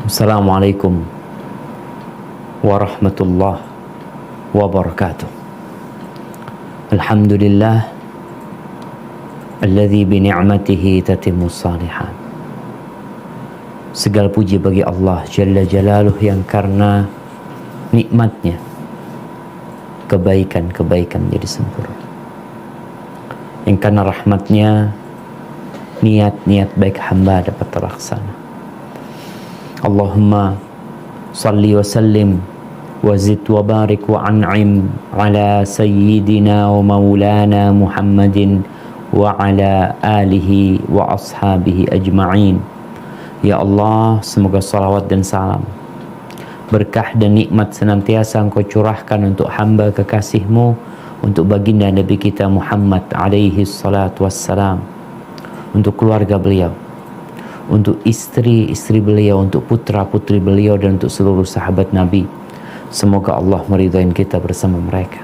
Assalamualaikum warahmatullahi wabarakatuh. Alhamdulillah alladzi bi ni'matihi tatimmus shalihat. Segala puji bagi Allah Jalla Jalaluh yang karena nikmatnya kebaikan-kebaikan menjadi sempurna. Yang karena rahmatnya niat-niat baik hamba dapat terlaksana. Allahumma salli wa sallim wa zid wa barik wa an'im ala sayyidina wa maulana Muhammadin wa ala alihi wa ashabihi ajma'in. Ya Allah, semoga salawat dan salam, berkah dan nikmat senantiasa Engkau curahkan untuk hamba kekasih-Mu, untuk baginda Nabi kita Muhammad alaihi salatu wassalam, untuk keluarga beliau, untuk istri-istri beliau, untuk putra-putri beliau, dan untuk seluruh sahabat Nabi. Semoga Allah meridai kita bersama mereka.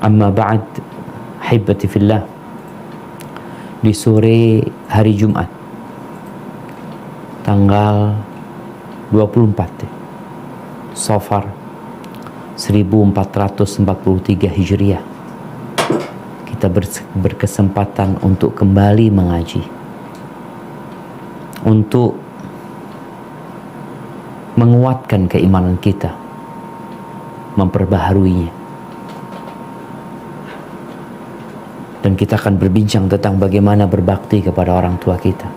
Amma ba'd, hibati fillah. Di sore hari Jumat tanggal 24 Safar 1443 Hijriah, kita berkesempatan untuk kembali mengaji, untuk menguatkan keimanan kita, memperbaharuinya. Dan kita akan berbincang tentang bagaimana berbakti kepada orang tua kita.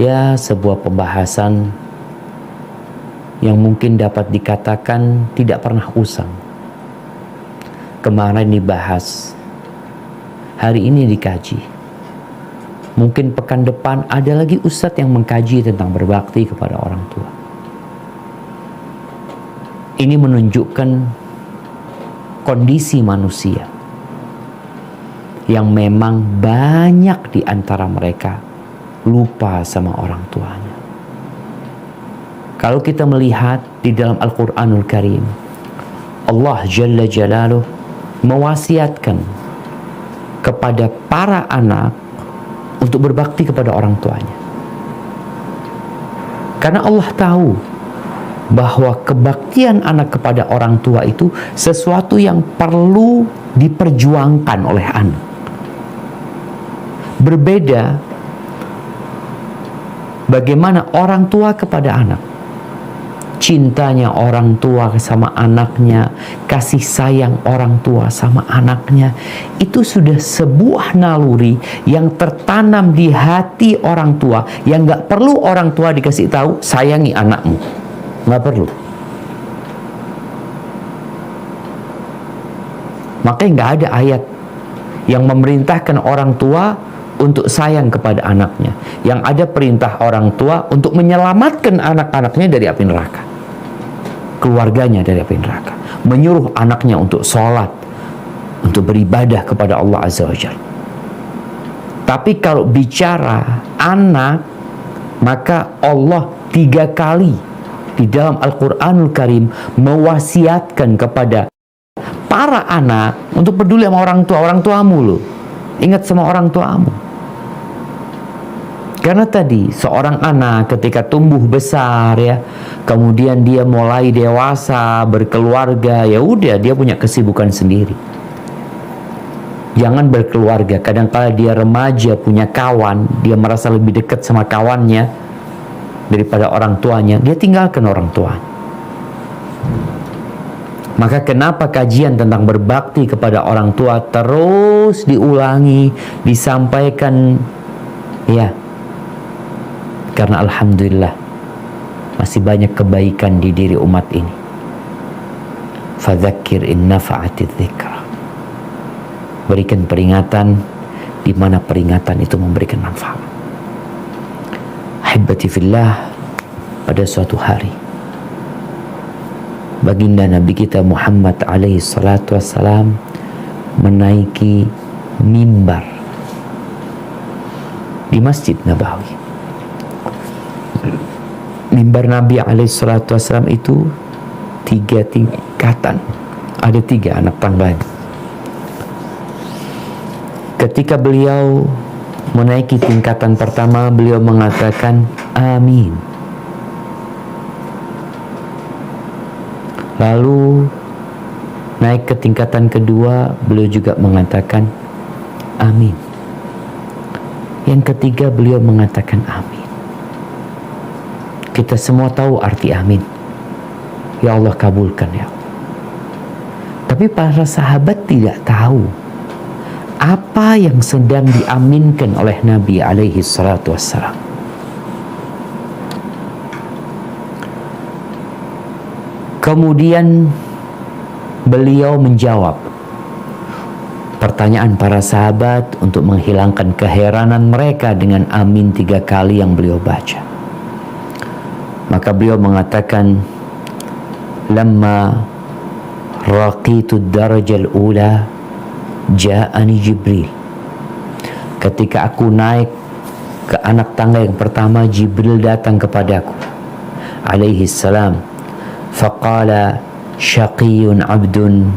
Ya, sebuah pembahasan yang mungkin dapat dikatakan tidak pernah usang. Kemarin dibahas, hari ini dikaji. Mungkin pekan depan ada lagi ustadz yang mengkaji tentang berbakti kepada orang tua. Ini menunjukkan kondisi manusia yang memang banyak di antara mereka lupa sama orang tuanya. Kalau kita melihat di dalam Al-Quranul Karim, Allah Jalla Jalaluh mewasiatkan kepada para anak untuk berbakti kepada orang tuanya. Karena Allah tahu bahwa kebaktian anak kepada orang tua itu sesuatu yang perlu diperjuangkan oleh anak. Berbeda bagaimana orang tua kepada anak. Cintanya orang tua sama anaknya, kasih sayang orang tua sama anaknya, itu sudah sebuah naluri yang tertanam di hati orang tua, yang gak perlu orang tua dikasih tahu sayangi anakmu, gak perlu. Makanya gak ada ayat yang memerintahkan orang tua untuk sayang kepada anaknya. Yang ada perintah orang tua untuk menyelamatkan anak-anaknya dari api neraka, keluarganya dari api neraka, menyuruh anaknya untuk sholat, untuk beribadah kepada Allah Azza wa Jalla. Tapi kalau bicara anak, maka Allah 3 kali di dalam Al-Quranul Karim mewasiatkan kepada para anak untuk peduli sama orang tua. Orang tuamu loh, ingat sama orang tuamu. Karena tadi seorang anak ketika tumbuh besar ya, kemudian dia mulai dewasa, berkeluarga, ya udah dia punya kesibukan sendiri. Jangan berkeluarga, kadang-kala dia remaja punya kawan, dia merasa lebih dekat sama kawannya daripada orang tuanya, dia tinggalkan orang tuanya. Maka kenapa kajian tentang berbakti kepada orang tua terus diulangi, disampaikan ya? Karena alhamdulillah masih banyak kebaikan di diri umat ini. Fadzakir in nafa'ati dzikra. Berikan peringatan di mana peringatan itu memberikan manfaat. Ahibati fillah, pada suatu hari baginda Nabi kita Muhammad alaihi salatu wassalam menaiki mimbar di Masjid Nabawi. Mimbar Nabi alaihi salatu wassalam itu 3 tingkatan, ada 3 anak tangganya. Ketika beliau menaiki tingkatan pertama, beliau mengatakan amin. Lalu naik ke tingkatan kedua, beliau juga mengatakan amin. Yang ketiga, beliau mengatakan amin. Kita semua tahu arti amin. Ya Allah, kabulkan ya Allah. Tapi para sahabat tidak tahu apa yang sedang diaminkan oleh Nabi alaihi salatu wassalam. Kemudian beliau menjawab pertanyaan para sahabat untuk menghilangkan keheranan mereka dengan amin 3 kali yang beliau baca. Maka beliau mengatakan, lamma raqitu darajal ula ja'ani Jibril. Ketika aku naik ke anak tangga yang pertama, Jibril datang kepadaku alaihi salam. Faqala syaqiyun abdun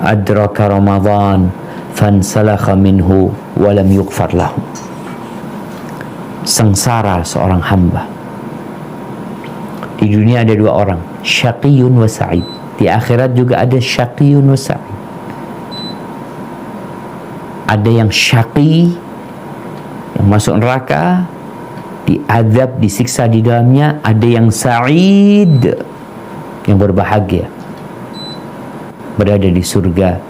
adraka Ramadan fansalakha minhu walam yughfar lahu. Sengsara seorang hamba. Di dunia ada 2 orang, syaqiyun wa sa'id. Di akhirat juga ada syaqiyun wa sa'id. Ada yang syaqi, yang masuk neraka, diazab, disiksa di dalamnya. Ada yang sa'id, yang berbahagia, berada di surga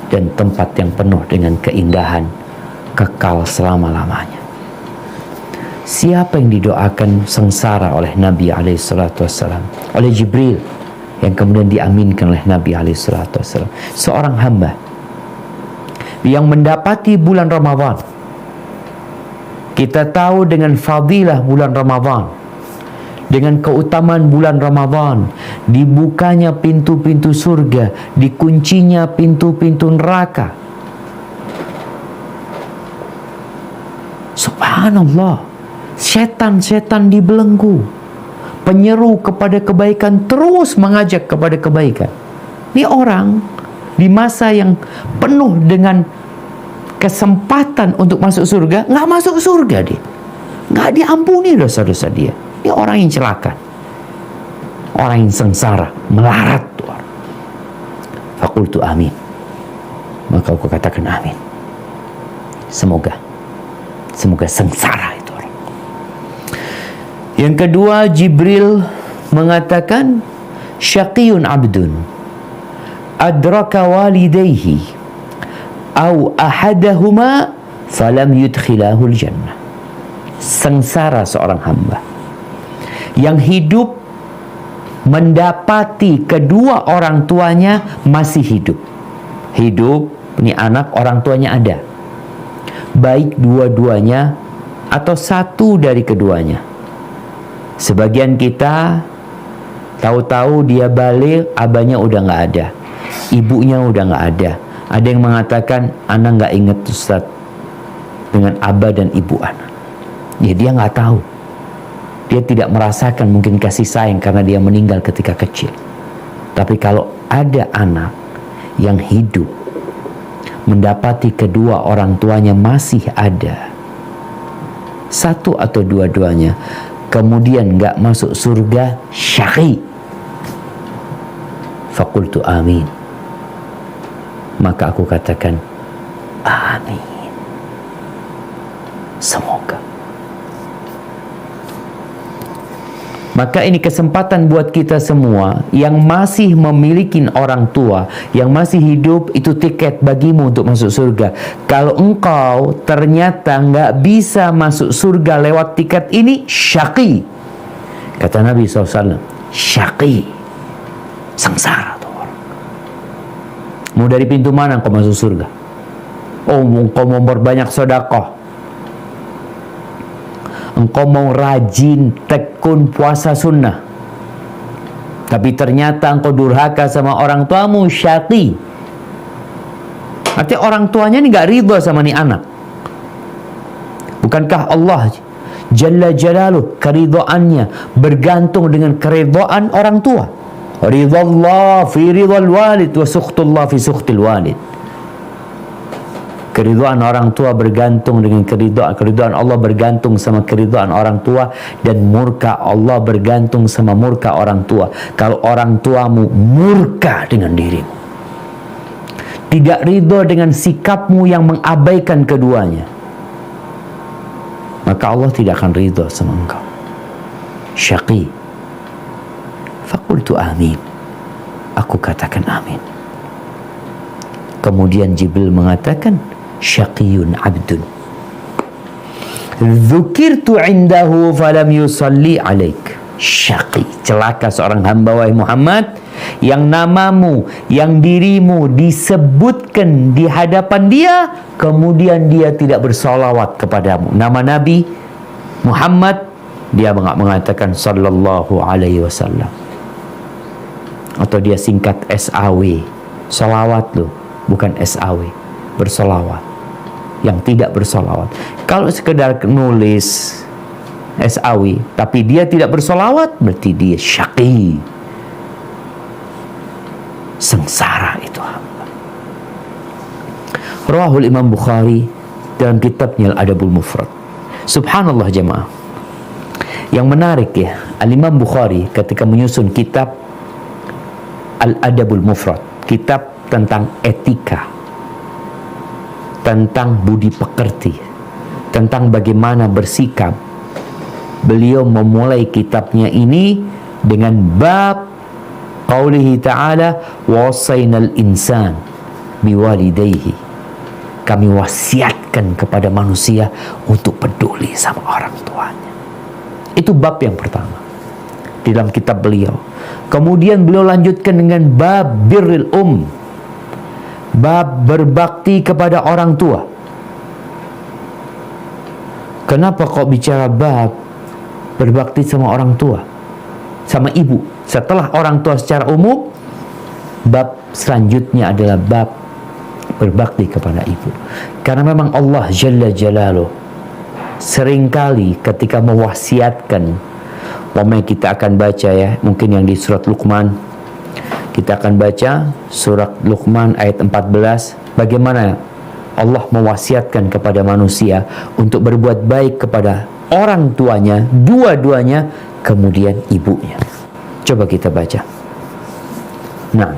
dan tempat yang penuh dengan keindahan, kekal selama-lamanya. Siapa yang didoakan sengsara oleh Nabi SAW? Oleh Jibril, yang kemudian diaminkan oleh Nabi SAW. Seorang hamba yang mendapati bulan Ramadan. Kita tahu dengan fadilah bulan Ramadan, dengan keutamaan bulan Ramadan, dibukanya pintu-pintu surga, dikuncinya pintu-pintu neraka. Subhanallah, setan-setan dibelenggu, penyeru kepada kebaikan terus mengajak kepada kebaikan. Ini orang di masa yang penuh dengan kesempatan untuk masuk surga, nggak masuk surga dia, nggak diampuni dosa-dosa dia. Ini orang yang celaka, orang yang sengsara, melarat tuh orang. Fakultu amin. Maka aku katakan amin. Semoga sengsara itu orang. Yang kedua, Jibril mengatakan syaqiyun abdun adraka walidayhi au ahadahuma falam yudkhilahul jannah. Sengsara seorang hamba yang hidup mendapati kedua orang tuanya masih hidup. Hidup, ini anak, orang tuanya ada, baik dua-duanya atau satu dari keduanya. Sebagian kita tahu-tahu dia balik, abahnya udah nggak ada, ibunya udah nggak ada. Ada yang mengatakan, anak nggak inget Ustaz dengan abah dan ibu anak. Ya dia nggak tahu. Dia tidak merasakan mungkin kasih sayang karena dia meninggal ketika kecil. Tapi kalau ada anak yang hidup mendapati kedua orang tuanya masih ada, satu atau dua-duanya, kemudian nggak masuk surga, syaqi. Fakultu amin. Maka aku katakan amin. Semoga. Maka ini kesempatan buat kita semua yang masih memiliki orang tua, yang masih hidup, itu tiket bagimu untuk masuk surga. Kalau engkau ternyata nggak bisa masuk surga lewat tiket ini, syaqi. Kata Nabi SAW, syaqi, sengsara tuh orang. Mau dari pintu mana engkau masuk surga? Oh, engkau mau berbanyak sedekah, engkau mau rajin tekun puasa sunnah, tapi ternyata engkau durhaka sama orang tuamu, syaqi. Artinya orang tuanya ini gak ridha sama nih anak. Bukankah Allah Jalla Jalaluh keridhaannya bergantung dengan keridhaan orang tua? Ridhallah fi ridhal walid wa sukhtullah fi sukhtil walid. Keridhaan orang tua bergantung dengan keridhaan Allah bergantung sama keridhaan orang tua, dan murka Allah bergantung sama murka orang tua. Kalau orang tuamu murka dengan dirimu, tidak ridho dengan sikapmu yang mengabaikan keduanya, maka Allah tidak akan ridho sama engkau. Syaqi. Faqultu amin. Aku katakan amin. Kemudian Jibril mengatakan, syaqiyun abdun dzukirtu indahu falam yusalli alaik. Syaqi, celaka seorang hamba wahai Muhammad yang namamu, yang dirimu disebutkan di hadapan dia, kemudian dia tidak bersolawat kepadamu. Nama Nabi Muhammad, dia mengatakan sallallahu alaihi wasallam, atau dia singkat SAW. Solawat loh, bukan SAW, bersolawat. Yang tidak bersolawat. Kalau sekedar nulis SAW tapi dia tidak bersolawat, berarti dia syaqi, sengsara itu hamba. Rawahul Imam Bukhari dalam kitabnya Al-Adabul Mufrad. Subhanallah jemaah, yang menarik ya, Al-Imam Bukhari ketika menyusun kitab Al-Adabul Mufrad, kitab tentang etika, tentang budi pekerti, tentang bagaimana bersikap, beliau memulai kitabnya ini dengan bab qaulihi ta'ala wasainal insan biwalidayhi. Kami wasiatkan kepada manusia untuk peduli sama orang tuanya. Itu bab yang pertama di dalam kitab beliau. Kemudian beliau lanjutkan dengan bab birril bab berbakti kepada orang tua. Kenapa kok bicara bab berbakti sama orang tua, sama ibu? Setelah orang tua secara umum, bab selanjutnya adalah bab berbakti kepada ibu. Karena memang Allah Jalla Jalaluh seringkali ketika mewasiatkan, kita akan baca ya, mungkin yang di surat Luqman, kita akan baca surat Luqman ayat 14, bagaimana Allah mewasiatkan kepada manusia untuk berbuat baik kepada orang tuanya, dua-duanya, kemudian ibunya. Coba kita baca. Nah,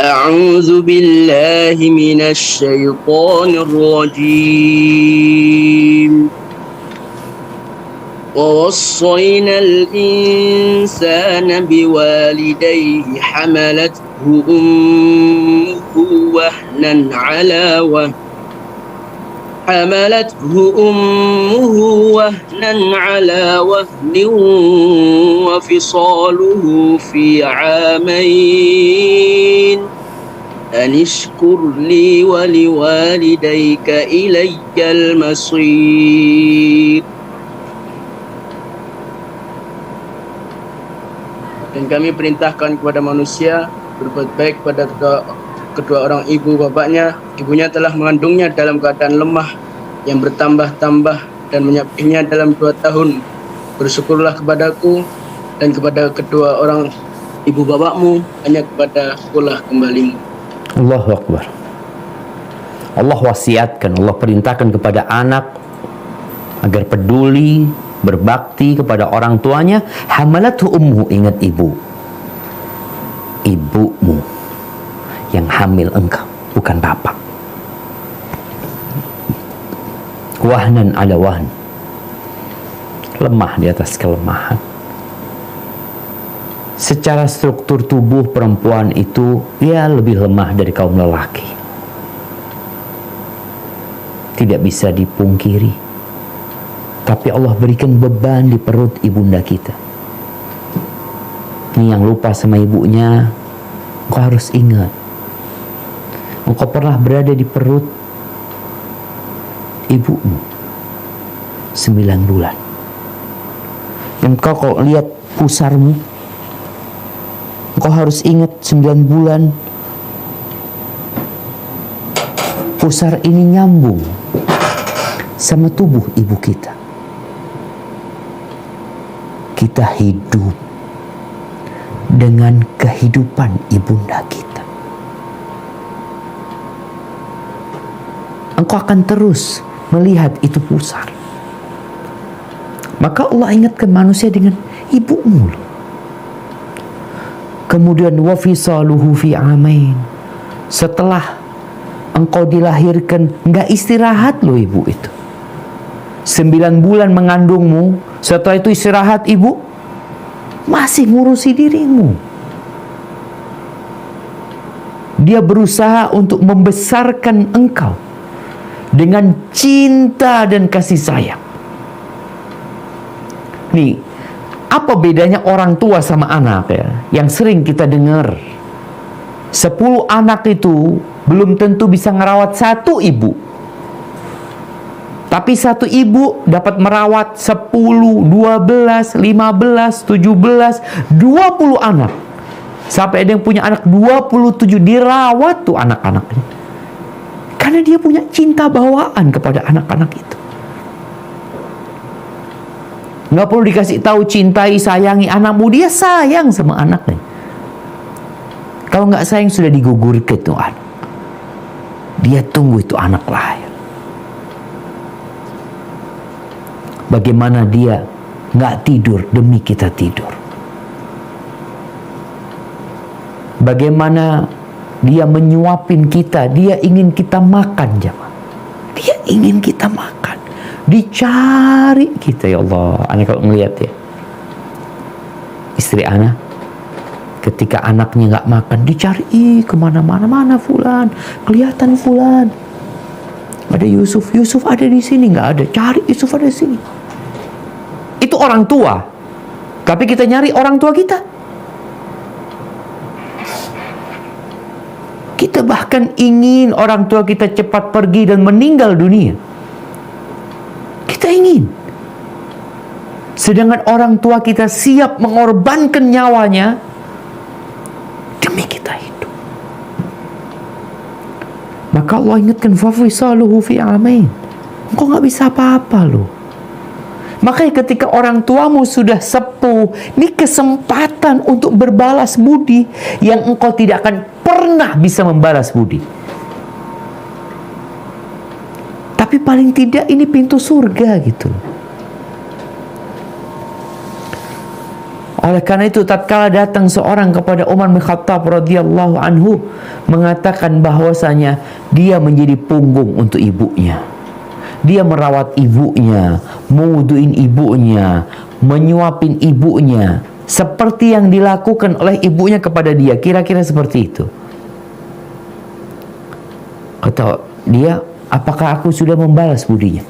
A'udzu billahi minasy syaithanir rajim. ووصينا الإنسان بوالديه حملته أمه وهنا على وهن وفصاله في عامين أن اشكر لي ولوالديك إلي المصير. Dan kami perintahkan kepada manusia berbuat baik pada kedua orang ibu bapaknya. Ibunya telah mengandungnya dalam keadaan lemah yang bertambah-tambah dan menyapihnya dalam 2 tahun. Bersyukurlah kepadaku dan kepada kedua orang ibu bapakmu, hanya kepada akulah kembalimu. Allahu Akbar. Allah wasiatkan, Allah perintahkan kepada anak agar peduli, berbakti kepada orang tuanya. Hamalathu ummu, ingat ibumu yang hamil engkau, bukan bapak. Wahnan ala wahn, lemah di atas kelemahan. Secara struktur tubuh perempuan itu ya lebih lemah dari kaum lelaki, tidak bisa dipungkiri. Tapi Allah berikan beban di perut ibunda kita. Ini yang lupa sama ibunya, engkau harus ingat, engkau pernah berada di perut ibumu 9 bulan. Engkau kalau lihat pusarmu, engkau harus ingat 9 bulan pusar ini nyambung sama tubuh ibu kita. Kita hidup dengan kehidupan ibunda kita. engkau akan terus melihat itu pusar. Maka Allah ingatkan manusia dengan ibumu. Kemudian wa fisaluhu fi amain. Setelah engkau dilahirkan, nggak istirahat loh ibu itu. 9 bulan mengandungmu, setelah itu istirahat ibu, masih ngurusi dirimu. Dia berusaha untuk membesarkan engkau dengan cinta dan kasih sayang. Nih, apa bedanya orang tua sama anak ya? Yang sering kita dengar, 10 anak itu belum tentu bisa ngerawat satu ibu. Tapi satu ibu dapat merawat 10, 12, 15, 17, 20 anak. Sampai ada yang punya anak 27, dirawat tuh anak-anaknya. Karena dia punya cinta bawaan kepada anak-anak itu. Nggak perlu dikasih tahu cintai, sayangi anakmu, dia sayang sama anaknya. Kalau nggak sayang sudah digugurkan tuh anak. Dia tunggu itu anak lahir. Bagaimana dia nggak tidur demi kita tidur. Bagaimana dia menyuapin kita, dia ingin kita makan jemaah. Dia ingin kita makan. Dicari kita, ya Allah. Ana kalau ngelihat ya, istri ana ketika anaknya nggak makan, dicari kemana-mana, mana fulan, kelihatan fulan. Ada Yusuf ada di sini, nggak ada. Cari Yusuf ada di sini. Itu orang tua. Tapi kita nyari orang tua kita. Kita bahkan ingin orang tua kita cepat pergi dan meninggal dunia. Kita ingin. Sedangkan orang tua kita siap mengorbankan nyawanya demi kita hidup. Maka Allah ingatkan fafisaluhu fi amain. Engkau nggak bisa apa-apa loh. Makanya ketika orang tuamu sudah sepuh, ini kesempatan untuk berbalas budi yang engkau tidak akan pernah bisa membalas budi. Tapi paling tidak ini pintu surga gitu. Oleh karena itu tatkala datang seorang kepada Umar bin Khattab radhiyallahu anhu mengatakan bahwasanya dia menjadi punggung untuk ibunya. Dia merawat ibunya, mewuduin ibunya, menyuapin ibunya, seperti yang dilakukan oleh ibunya kepada dia. Kira-kira seperti itu. Kata dia, apakah aku sudah membalas budinya?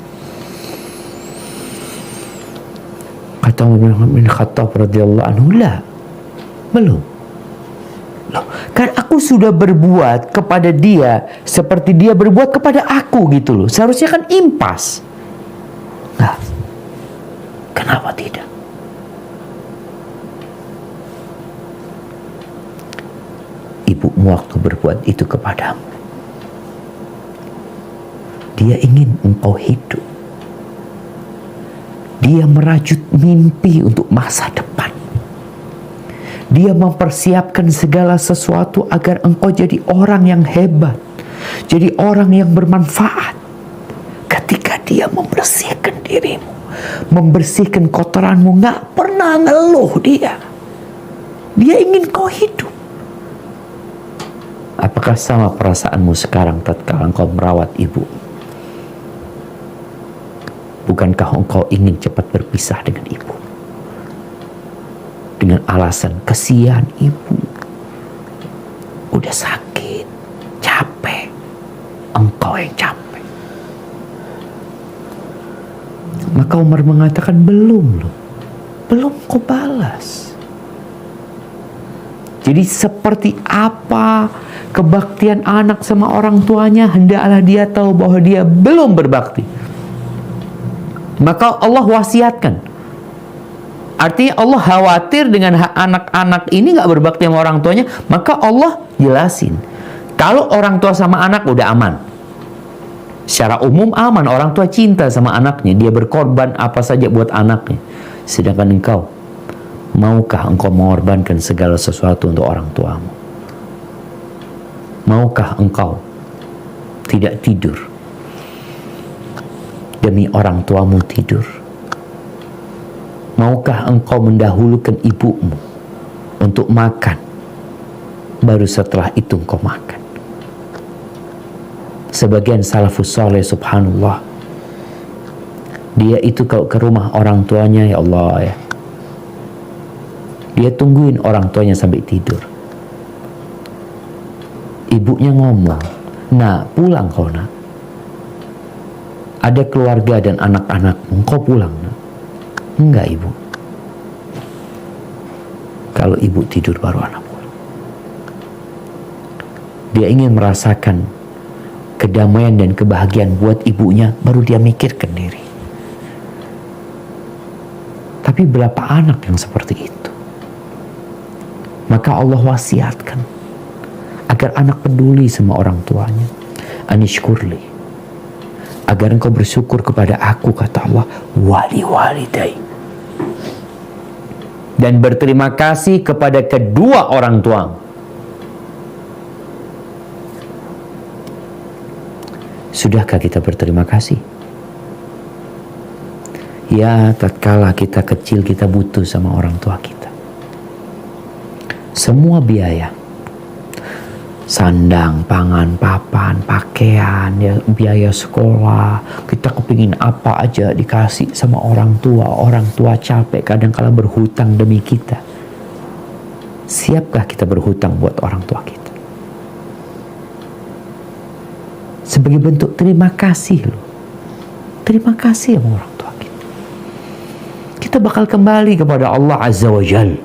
Kata Umar bin Khattab radhiyallahu anhu, la, belum. Loh, kan aku sudah berbuat kepada dia seperti dia berbuat kepada aku gitu loh. Seharusnya kan impas. Nah, kenapa tidak? Ibumu waktu berbuat itu kepadamu, dia ingin engkau hidup. Dia merajut mimpi untuk masa depan. Dia mempersiapkan segala sesuatu agar engkau jadi orang yang hebat, jadi orang yang bermanfaat. Ketika dia membersihkan dirimu, membersihkan kotoranmu, gak pernah ngeluh dia. Dia ingin kau hidup. Apakah sama perasaanmu sekarang tatkala engkau merawat ibu? Bukankah engkau ingin cepat berpisah dengan ibu? Dengan alasan kesian ibu, udah sakit, capek, engkau yang capek. Maka Umar mengatakan belum loh, belum kau balas. Jadi seperti apa kebaktian anak sama orang tuanya, hendaklah dia tahu bahwa dia belum berbakti. Maka Allah wasiatkan. Artinya Allah khawatir dengan anak-anak ini gak berbakti sama orang tuanya. Maka Allah jelasin, kalau orang tua sama anak udah aman, secara umum aman, orang tua cinta sama anaknya, dia berkorban apa saja buat anaknya. Sedangkan engkau, maukah engkau mengorbankan segala sesuatu untuk orang tuamu? Maukah engkau tidak tidur demi orang tuamu tidur? Maukah engkau mendahulukan ibumu untuk makan, baru setelah itu engkau makan? Sebagian salafus saleh, subhanallah, dia itu kalau ke rumah orang tuanya, ya Allah ya, dia tungguin orang tuanya sampai tidur. Ibunya ngomong, "Nak, pulang kau nak. Ada keluarga dan anak-anakmu, kau pulang nak." Enggak ibu. Kalau ibu tidur baru anak pulang. Dia ingin merasakan kedamaian dan kebahagiaan buat ibunya, baru dia mikirkan diri. Tapi berapa anak yang seperti itu? Maka Allah wasiatkan agar anak peduli sama orang tuanya. Anishkurli, agar engkau bersyukur kepada aku, kata Allah, wali walidai, dan berterima kasih kepada kedua orang tua. Sudahkah kita berterima kasih? Ya, tatkala kita kecil kita butuh sama orang tua kita. Semua biaya, sandang, pangan, papan, pakaian, ya, biaya sekolah, kita kepingin apa aja dikasih sama orang tua. Orang tua capek kadang-kala berhutang demi kita. Siapkah kita berhutang buat orang tua kita? Sebagai bentuk terima kasih loh. Terima kasih sama orang tua kita. Kita bakal kembali kepada Allah Azza wa Jal.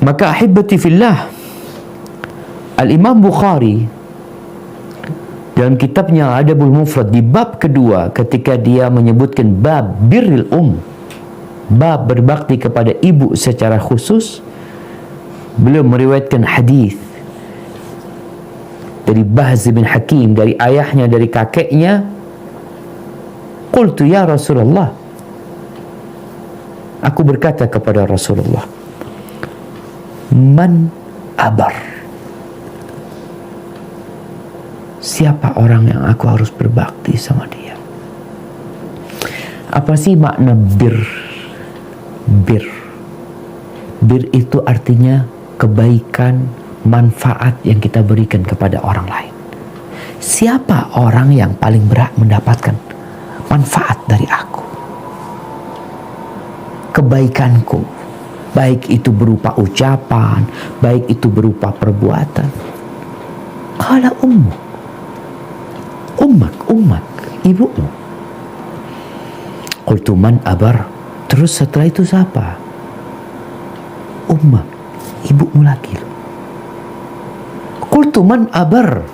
Maka ahibati fillah, Al-Imam Bukhari dalam kitabnya Adabul Mufrad di bab kedua, ketika dia menyebutkan bab birril bab berbakti kepada ibu secara khusus, beliau meriwayatkan hadis dari Bahz bin Hakim, dari ayahnya, dari kakeknya. Qultu ya Rasulullah, aku berkata kepada Rasulullah, man abar, siapa orang yang aku harus berbakti sama dia? Apa sih makna bir? Bir itu artinya kebaikan, manfaat yang kita berikan kepada orang lain. Siapa orang yang paling berhak mendapatkan manfaat dari aku? Kebaikanku, baik itu berupa ucapan, baik itu berupa perbuatan. Qala ummak, ibumu. Qultu man abar, terus setelah itu siapa? Ummak, ibumu lagi. Qultu man abar,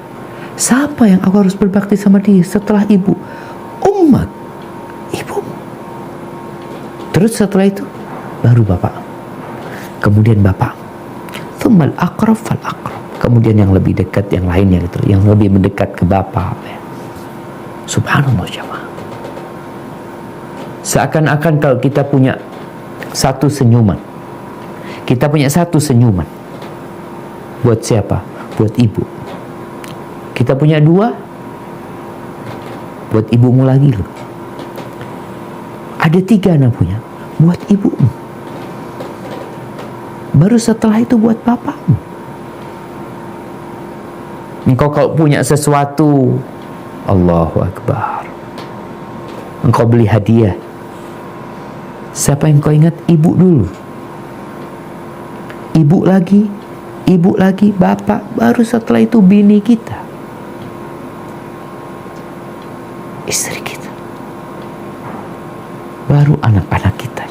siapa yang aku harus berbakti sama dia setelah ibu? Ummak, ibumu. Terus setelah itu baru bapak, kemudian bapak, thummal aqrab fal aqrab, kemudian yang lebih dekat, yang lainnya gitu, yang lebih mendekat ke bapak. Subhanallah jemaah. Seakan-akan kalau kita punya satu senyuman, kita punya satu senyuman buat siapa? Buat ibu. Kita punya dua buat ibumu lagi loh. Ada tiga anak punya buat ibumu. Baru setelah itu buat bapakmu. Engkau kalau punya sesuatu, Allahu Akbar, engkau beli hadiah, siapa yang kau ingat? Ibu dulu, ibu lagi, bapak, baru setelah itu bini kita, istri kita, baru anak-anak kita.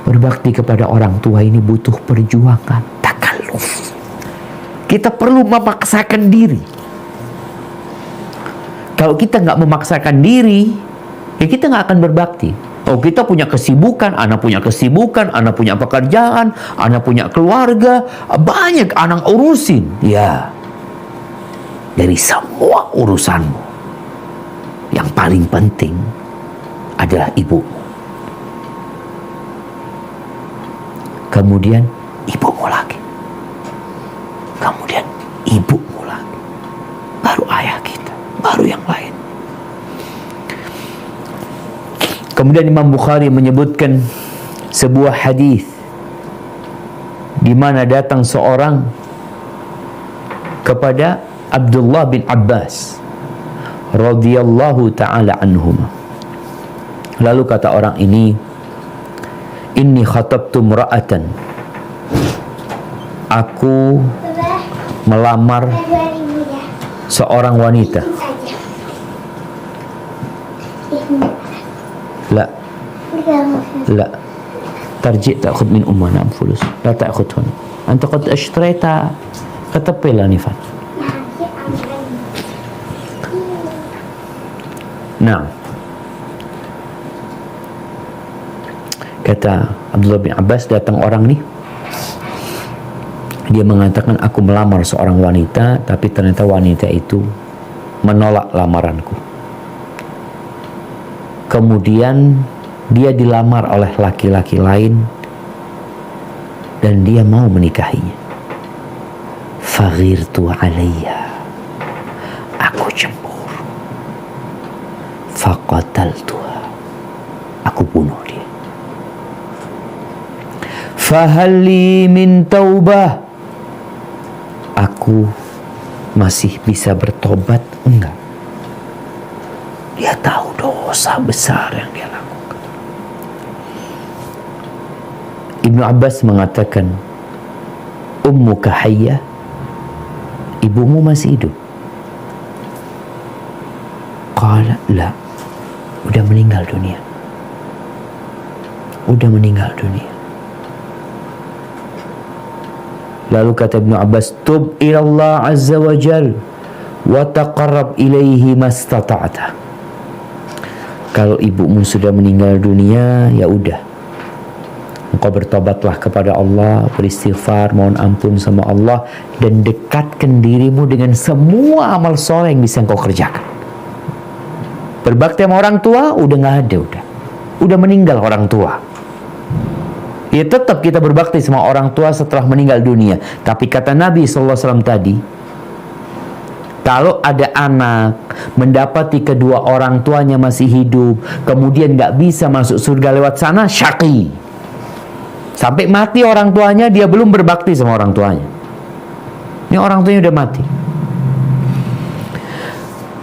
Berbakti kepada orang tua ini butuh perjuangan, takalluf. Kita perlu memaksakan diri. Kalau kita nggak memaksakan diri, ya kita nggak akan berbakti. Oh, kita punya kesibukan, anak punya kesibukan, anak punya pekerjaan, anak punya keluarga, banyak anak urusin. Ya, dari semua urusanmu, yang paling penting adalah ibu. Kemudian ibumu lagi. Kemudian ibumu lagi. Baru ayah kita. Kemudian Imam Bukhari menyebutkan sebuah hadis di mana datang seorang kepada Abdullah bin Abbas radhiyallahu taala anhuma. Lalu kata orang ini, inni khatabtu imra'atan, aku melamar seorang wanita. لا لا ترجع تأخذ من أمنا فلوس لا تأخذ هنا أنت قد اشتريت كتب لا نفع. نعم. Kata Abdullah bin Abbas, datang orang nih, dia mengatakan aku melamar seorang wanita, tapi ternyata wanita itu menolak lamaranku. Kemudian dia dilamar oleh laki-laki lain dan dia mau menikahinya. Faghirtu alaiha, aku cemburu. Faqataltuha, aku bunuh dia. Fahalli min taubah, aku masih bisa bertobat? Enggak. Dia tahu dosa besar yang dia lakukan. Ibnu Abbas mengatakan, ummuka hayyah, ibumu masih hidup? Qala la, udah meninggal dunia. Udah meninggal dunia. Lalu kata Ibnu Abbas, tub ilallah azza wa jal wa taqarrab ilaihi mastata'ta. Kalau ibumu sudah meninggal dunia, ya udah, engkau bertobatlah kepada Allah, beristighfar, mohon ampun sama Allah, dan dekatkan dirimu dengan semua amal soleh yang bisa engkau kerjakan. Berbakti sama orang tua udah nggak ada, udah meninggal orang tua. Ya tetap kita berbakti sama orang tua setelah meninggal dunia. Tapi kata Nabi SAW tadi, kalau ada anak mendapati kedua orang tuanya masih hidup, kemudian nggak bisa masuk surga lewat sana, syaqi. Sampai mati orang tuanya, dia belum berbakti sama orang tuanya. Ini orang tuanya udah mati.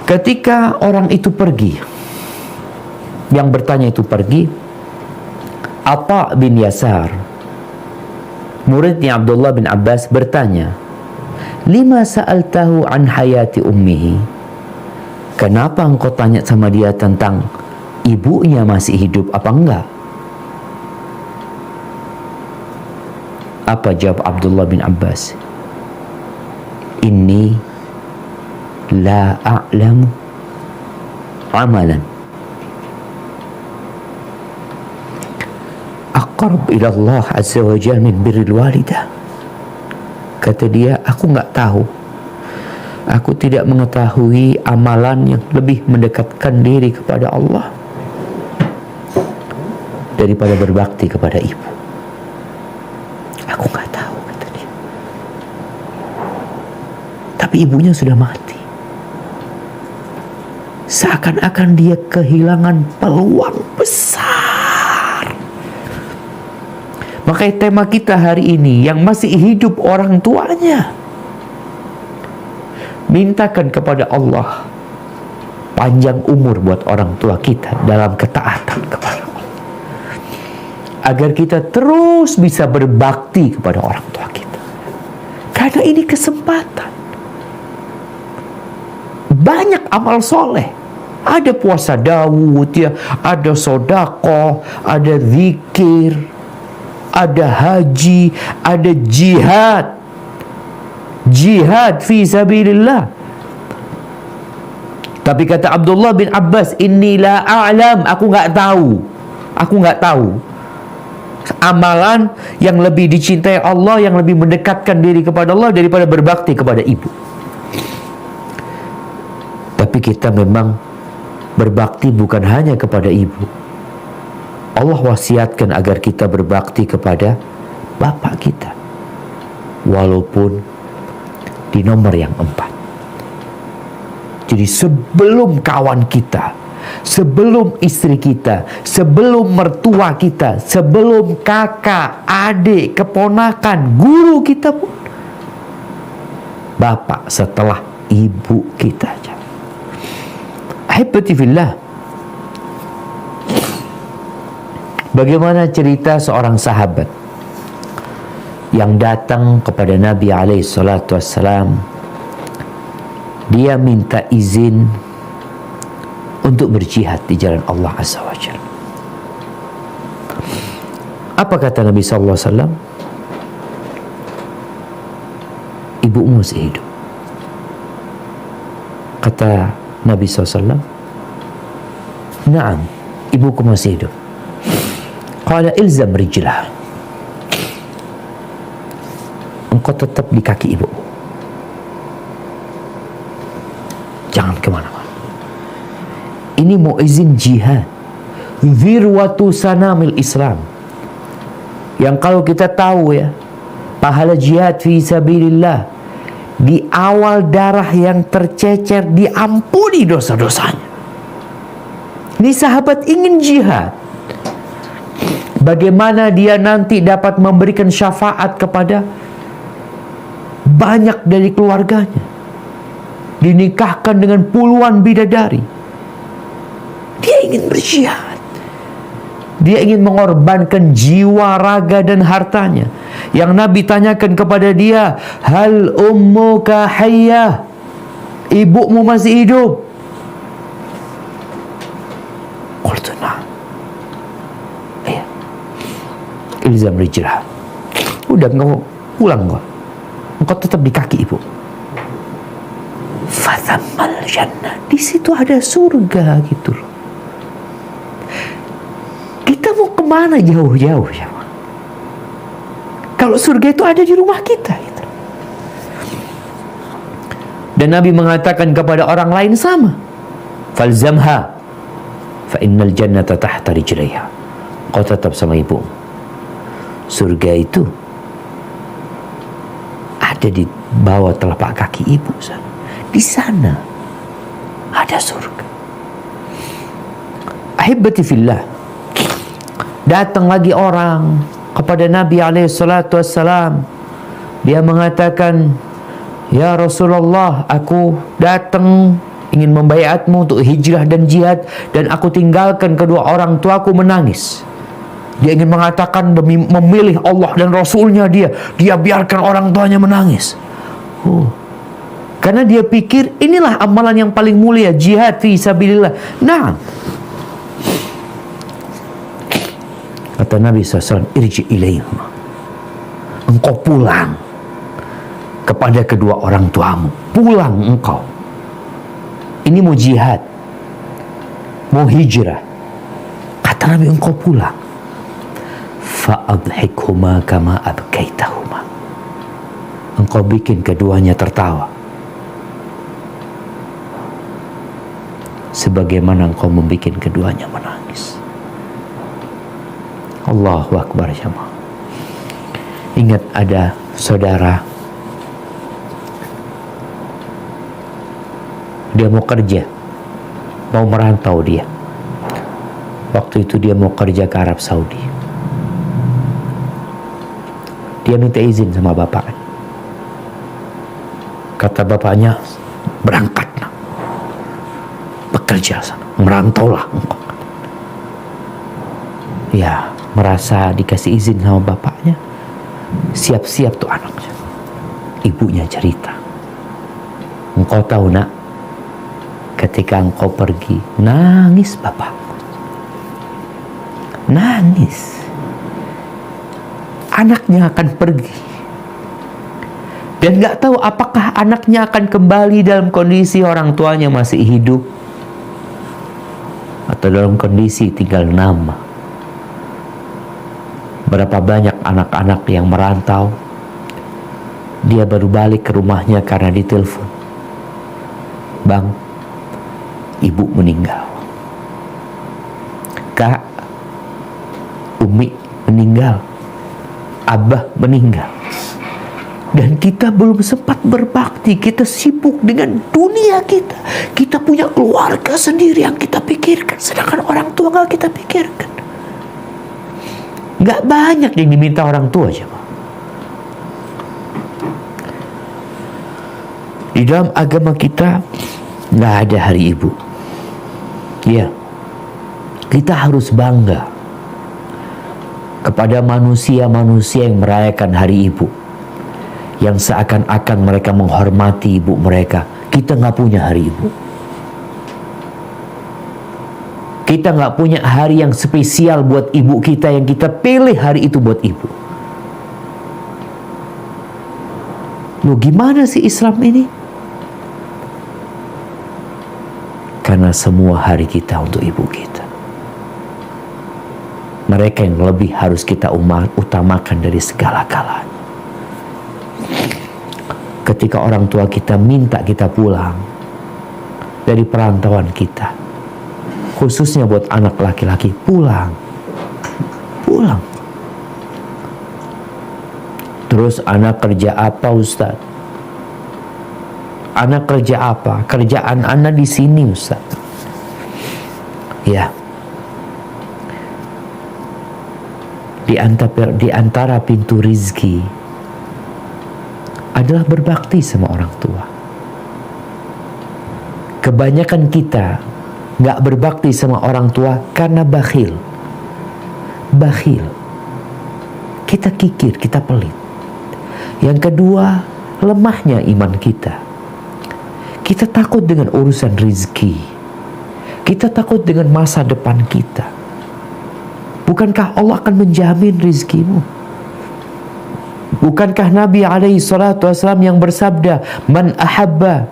Ketika orang itu pergi, yang bertanya itu pergi, Atha bin Yasar, muridnya Abdullah bin Abbas, bertanya, lima sa'altahu an hayati ummihi, kenapa engkau tanya sama dia tentang ibunya masih hidup apa enggak? Apa jawab Abdullah bin Abbas? Inni la a'lamu amalan aqrab ila Allah azza wa jalla min birril walidah. Kata dia, aku nggak tahu, aku tidak mengetahui amalan yang lebih mendekatkan diri kepada Allah daripada berbakti kepada ibu. Aku nggak tahu, kata dia. Tapi ibunya sudah mati. Seakan-akan dia kehilangan peluang besar. Makanya tema kita hari ini, yang masih hidup orang tuanya, mintakan kepada Allah panjang umur buat orang tua kita dalam ketaatan kepada Allah, agar kita terus bisa berbakti kepada orang tua kita. Karena ini kesempatan. Banyak amal soleh. Ada puasa Daud, ya, ada sedekah, ada zikir, ada haji, ada jihad. Jihad fi sabilillah. Tapi kata Abdullah bin Abbas, inni la a'lam, aku nggak tahu. Aku nggak tahu amalan yang lebih dicintai Allah, yang lebih mendekatkan diri kepada Allah daripada berbakti kepada ibu. Tapi kita memang berbakti bukan hanya kepada ibu. Allah wasiatkan agar kita berbakti kepada bapak kita, walaupun di nomor yang 4. Jadi sebelum kawan kita, sebelum istri kita, sebelum mertua kita, sebelum kakak, adik, keponakan, guru kita pun. Bapak setelah ibu kita. Ahibati fillah, bagaimana cerita seorang sahabat yang datang kepada Nabi SAW. Dia minta izin untuk berjihad di jalan Allah Azza wa Jalla. Apa kata Nabi SAW? Ibumu masih hidup. Kata Nabi SAW, "Na'am, ibuku masih hidup." Qala ilzam rijlah. Engkau tetap di kaki ibu. Jangan kemana-mana. Ini mau izin jihad, zirwatu sanamil Islam, yang kalau kita tahu ya, pahala jihad fi sabilillah, di awal darah yang tercecer diampuni dosa-dosanya. Ini sahabat ingin jihad. Bagaimana dia nanti dapat memberikan syafaat kepada banyak dari keluarganya, dinikahkan dengan puluhan bidadari. Dia ingin berjihad. Dia ingin mengorbankan jiwa, raga, dan hartanya. Yang Nabi tanyakan kepada dia, hal ummuka hayyah, ibumu masih hidup? Qultu na'am. Iya. Ilzam rijlah. Udah, engkau pulang kok. Engkau tetap di kaki ibu. Fathammal jannah. Di situ ada surga gitu loh. Kita mau kemana jauh-jauh ya? Kalau surga itu ada di rumah kita gitu. Dan Nabi mengatakan kepada orang lain sama. Falzamha fa innal jannata tahta rijlaiha. Kau tetap sama ibu. Surga itu ada di bawah telapak kaki ibu sana. Di sana ada surga. Ahibati fillah, datang lagi orang kepada Nabi SAW. Dia mengatakan, ya Rasulullah, aku datang ingin membaiatmu untuk hijrah dan jihad, dan aku tinggalkan kedua orang tuaku menangis. Dia ingin mengatakan demi memilih Allah dan Rasulnya, dia biarkan orang tuanya menangis. Karena dia pikir inilah amalan yang paling mulia, jihad fi sabilillah. Nah, kata Nabi SAW, irji ilaihim, engkau pulang kepada kedua orang tuamu. Pulang engkau. Ini mau jihad, mau hijrah. Kata Nabi, engkau pulang. Fa'adhikhuma kama abkaitahuma. Engkau bikin keduanya tertawa sebagaimana engkau membuat keduanya menangis. Allahu Akbar jamaah. Ingat, ada saudara, dia mau kerja, mau merantau dia. Waktu itu dia mau kerja ke Arab Saudi. Dia minta izin sama bapaknya. Kata bapaknya, berangkat nak, bekerja sana, merantaulah engkau. Ya, merasa dikasih izin sama bapaknya, siap-siap tuh anaknya. Ibunya cerita, engkau tahu nak, ketika engkau pergi, nangis bapak, nangis. Anaknya akan pergi, dan gak tahu apakah anaknya akan kembali dalam kondisi orang tuanya masih hidup, atau dalam kondisi tinggal nama. Berapa banyak anak-anak yang merantau, dia baru balik ke rumahnya karena ditelepon, bang, ibu meninggal, kak, umi meninggal, abah meninggal. Dan kita belum sempat berbakti, kita sibuk dengan dunia kita. Kita punya keluarga sendiri yang kita pikirkan, sedangkan orang tua gak kita pikirkan. Gak banyak yang diminta orang tua aja. Di dalam agama kita gak ada hari ibu. Ya, kita harus bangga kepada manusia-manusia yang merayakan hari ibu, yang seakan-akan mereka menghormati ibu mereka. Kita gak punya hari ibu. Kita gak punya hari yang spesial buat ibu kita, yang kita pilih hari itu buat ibu. Loh, gimana sih Islam ini? Karena semua hari kita untuk ibu kita. Mereka yang lebih harus kita utamakan dari segala-galanya. Ketika orang tua kita minta kita pulang dari perantauan kita, khususnya buat anak laki-laki, pulang. Terus anak kerja apa, Ustaz? Anak kerja apa? Kerjaan anak di sini, Ustaz. Ya. Di antara pintu rizki adalah berbakti sama orang tua. Kebanyakan kita gak berbakti sama orang tua karena bakhil. Kita kikir, kita pelit. Yang kedua, lemahnya iman kita. Kita takut dengan urusan rizki. Kita takut dengan masa depan kita. Bukankah Allah akan menjamin rizkimu? Bukankah Nabi SAW yang bersabda, "Man ahabba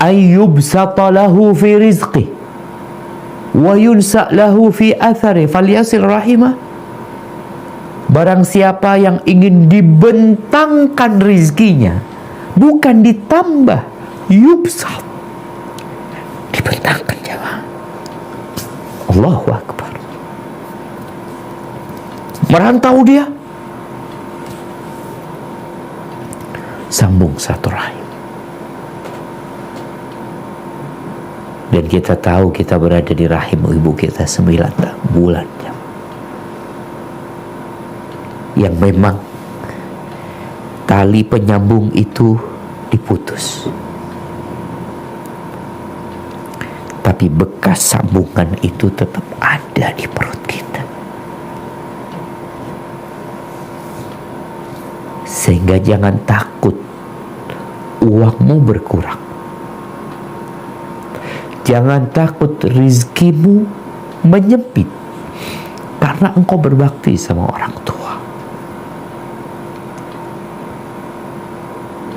ayyubsata lahu fi rizqi wa yunsa lahu fi athari falyasil rahimah." Barang siapa yang ingin dibentangkan rizkinya, bukan ditambah, yubsat, dibentangkan, jemaah. Allahu Akbar. Merantau dia, sambung satu rahim. Dan kita tahu kita berada di rahim ibu kita 9 bulan. Yang memang tali penyambung itu diputus. Tapi bekas sambungan itu tetap ada di perut kita. Sehingga jangan takut uangmu berkurang. Jangan takut rizkimu menyempit karena engkau berbakti sama orang tua.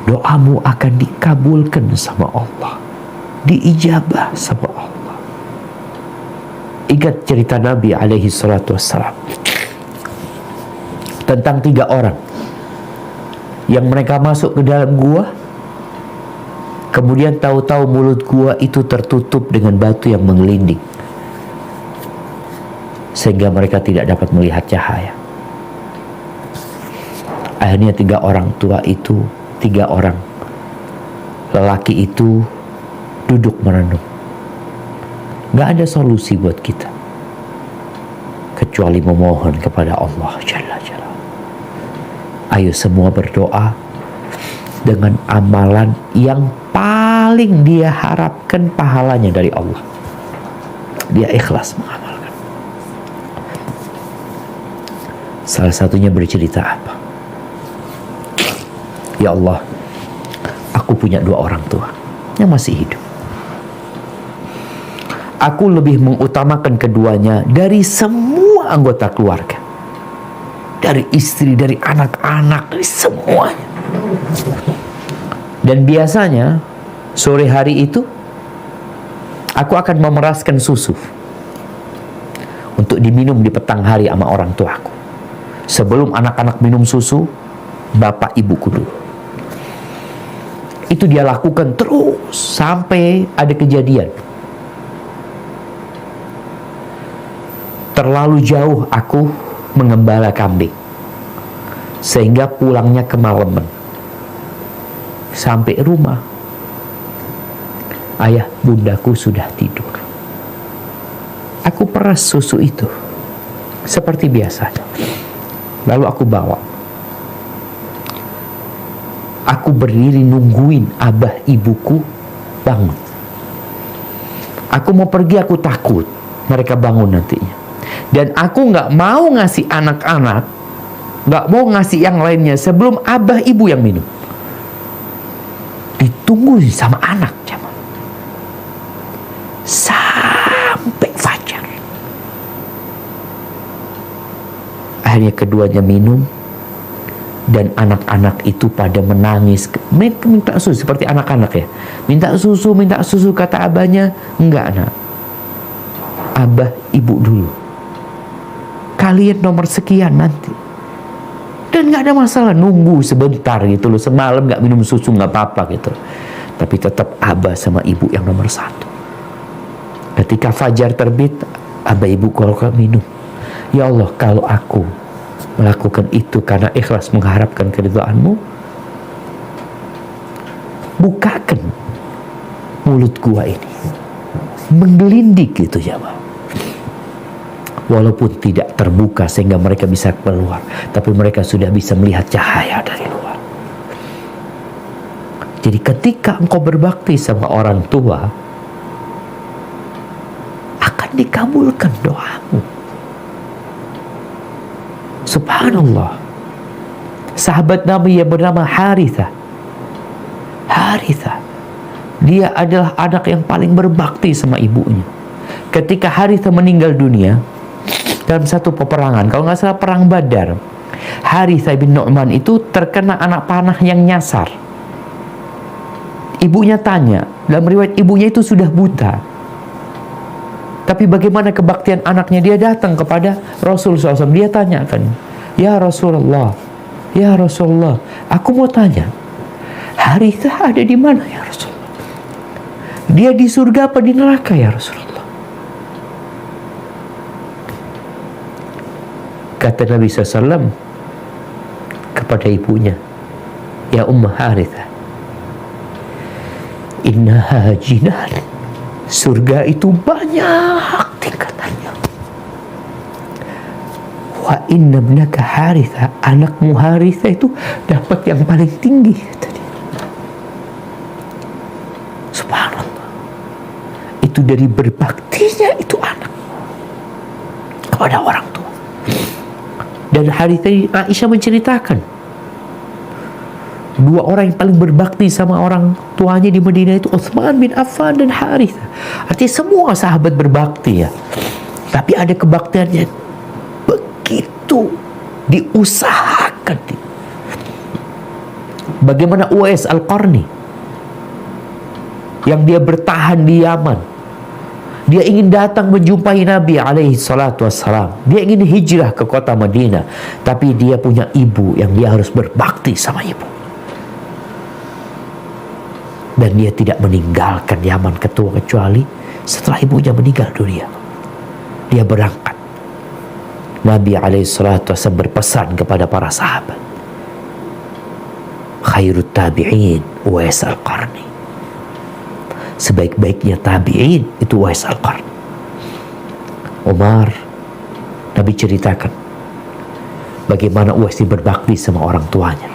Doamu akan dikabulkan sama Allah, diijabah sama Allah. Ingat cerita Nabi SAW tentang 3 orang yang mereka masuk ke dalam gua, kemudian tahu-tahu mulut gua itu tertutup dengan batu yang menggelinding, sehingga mereka tidak dapat melihat cahaya. Akhirnya 3 orang tua itu, 3 orang lelaki itu duduk merenung. Gak ada solusi buat kita kecuali memohon kepada Allah Jalla Jalla. Ayo semua berdoa dengan amalan yang paling dia harapkan pahalanya dari Allah. Dia ikhlas mengamalkan. Salah satunya bercerita apa? Ya Allah, aku punya 2 orang tua yang masih hidup. Aku lebih mengutamakan keduanya dari semua anggota keluarga. Dari istri, dari anak-anak, dari semuanya. Dan biasanya sore hari itu aku akan memeraskan susu untuk diminum di petang hari sama orang tuaku. Sebelum anak-anak minum susu, bapak ibuku dulu. Itu dia lakukan terus sampai ada kejadian. Terlalu jauh aku mengembala kambing, sehingga pulangnya kemalaman. Sampai rumah, ayah bundaku sudah tidur. Aku peras susu itu seperti biasanya. Lalu aku bawa. Aku berdiri nungguin abah ibuku bangun. Aku mau pergi, aku takut mereka bangun nantinya. Dan aku gak mau ngasih anak-anak, gak mau ngasih yang lainnya sebelum abah ibu yang minum. Ditungguin sama anak jemaah sampai fajar. Akhirnya keduanya minum, dan anak-anak itu pada menangis, minta susu seperti anak-anak ya. Minta susu, kata abahnya, enggak nak, abah ibu dulu, kalian nomor sekian nanti. Dan gak ada masalah, nunggu sebentar gitu loh, semalam gak minum susu gak apa-apa gitu. Tapi tetap abah sama ibu yang nomor satu. Ketika fajar terbit, abah ibu kalau minum, ya Allah, kalau aku melakukan itu karena ikhlas mengharapkan keridhaan-Mu, bukakan mulut gua ini, menggelindik gitu ya Pak. Walaupun tidak terbuka sehingga mereka bisa keluar, tapi mereka sudah bisa melihat cahaya dari luar. Jadi ketika engkau berbakti sama orang tua, akan dikabulkan doamu. Subhanallah. Sahabat Nabi yang bernama Harithah, dia adalah anak yang paling berbakti sama ibunya. Ketika Harithah meninggal dunia dalam satu peperangan, kalau nggak salah perang Badar, Harithah bin Nu'man itu terkena anak panah yang nyasar. Ibunya tanya, dalam riwayat ibunya itu sudah buta, tapi bagaimana kebaktian anaknya? Dia datang kepada Rasulullah SAW, dia tanyakan, ya Rasulullah, aku mau tanya, Harithah ada di mana ya Rasulullah? Dia di surga apa di neraka ya Rasulullah? Kata Nabi SAW kepada ibunya, ya Ummah Harithah, innaha jinan, surga itu banyak tingkatannya. Wa inna ibnaka Harithah, anakmu Harithah itu dapat yang paling tinggi tadi. Subhanallah. Itu dari berbaktinya itu anak kepada orang tua. Dan Harithah, Aisyah menceritakan, dua orang yang paling berbakti sama orang tuanya di Madinah itu Utsman bin Affan dan Harithah. Artinya semua sahabat berbakti ya, tapi ada kebaktiannya begitu diusahakan. Bagaimana Uwais Al-Qarni yang dia bertahan di Yaman, dia ingin datang menjumpai Nabi alaihi salatu wassalam, dia ingin hijrah ke kota Madinah, tapi dia punya ibu yang dia harus berbakti sama ibu. Dan dia tidak meninggalkan Yaman kecuali setelah ibunya meninggal dunia. Dia berangkat. Nabi SAW berpesan kepada para sahabat, khairut tabi'in Uwais Al-Qarni. Sebaik-baiknya tabi'in itu Uwais Al-Qarni. Umar, Nabi ceritakan bagaimana Uwais berbakti sama orang tuanya.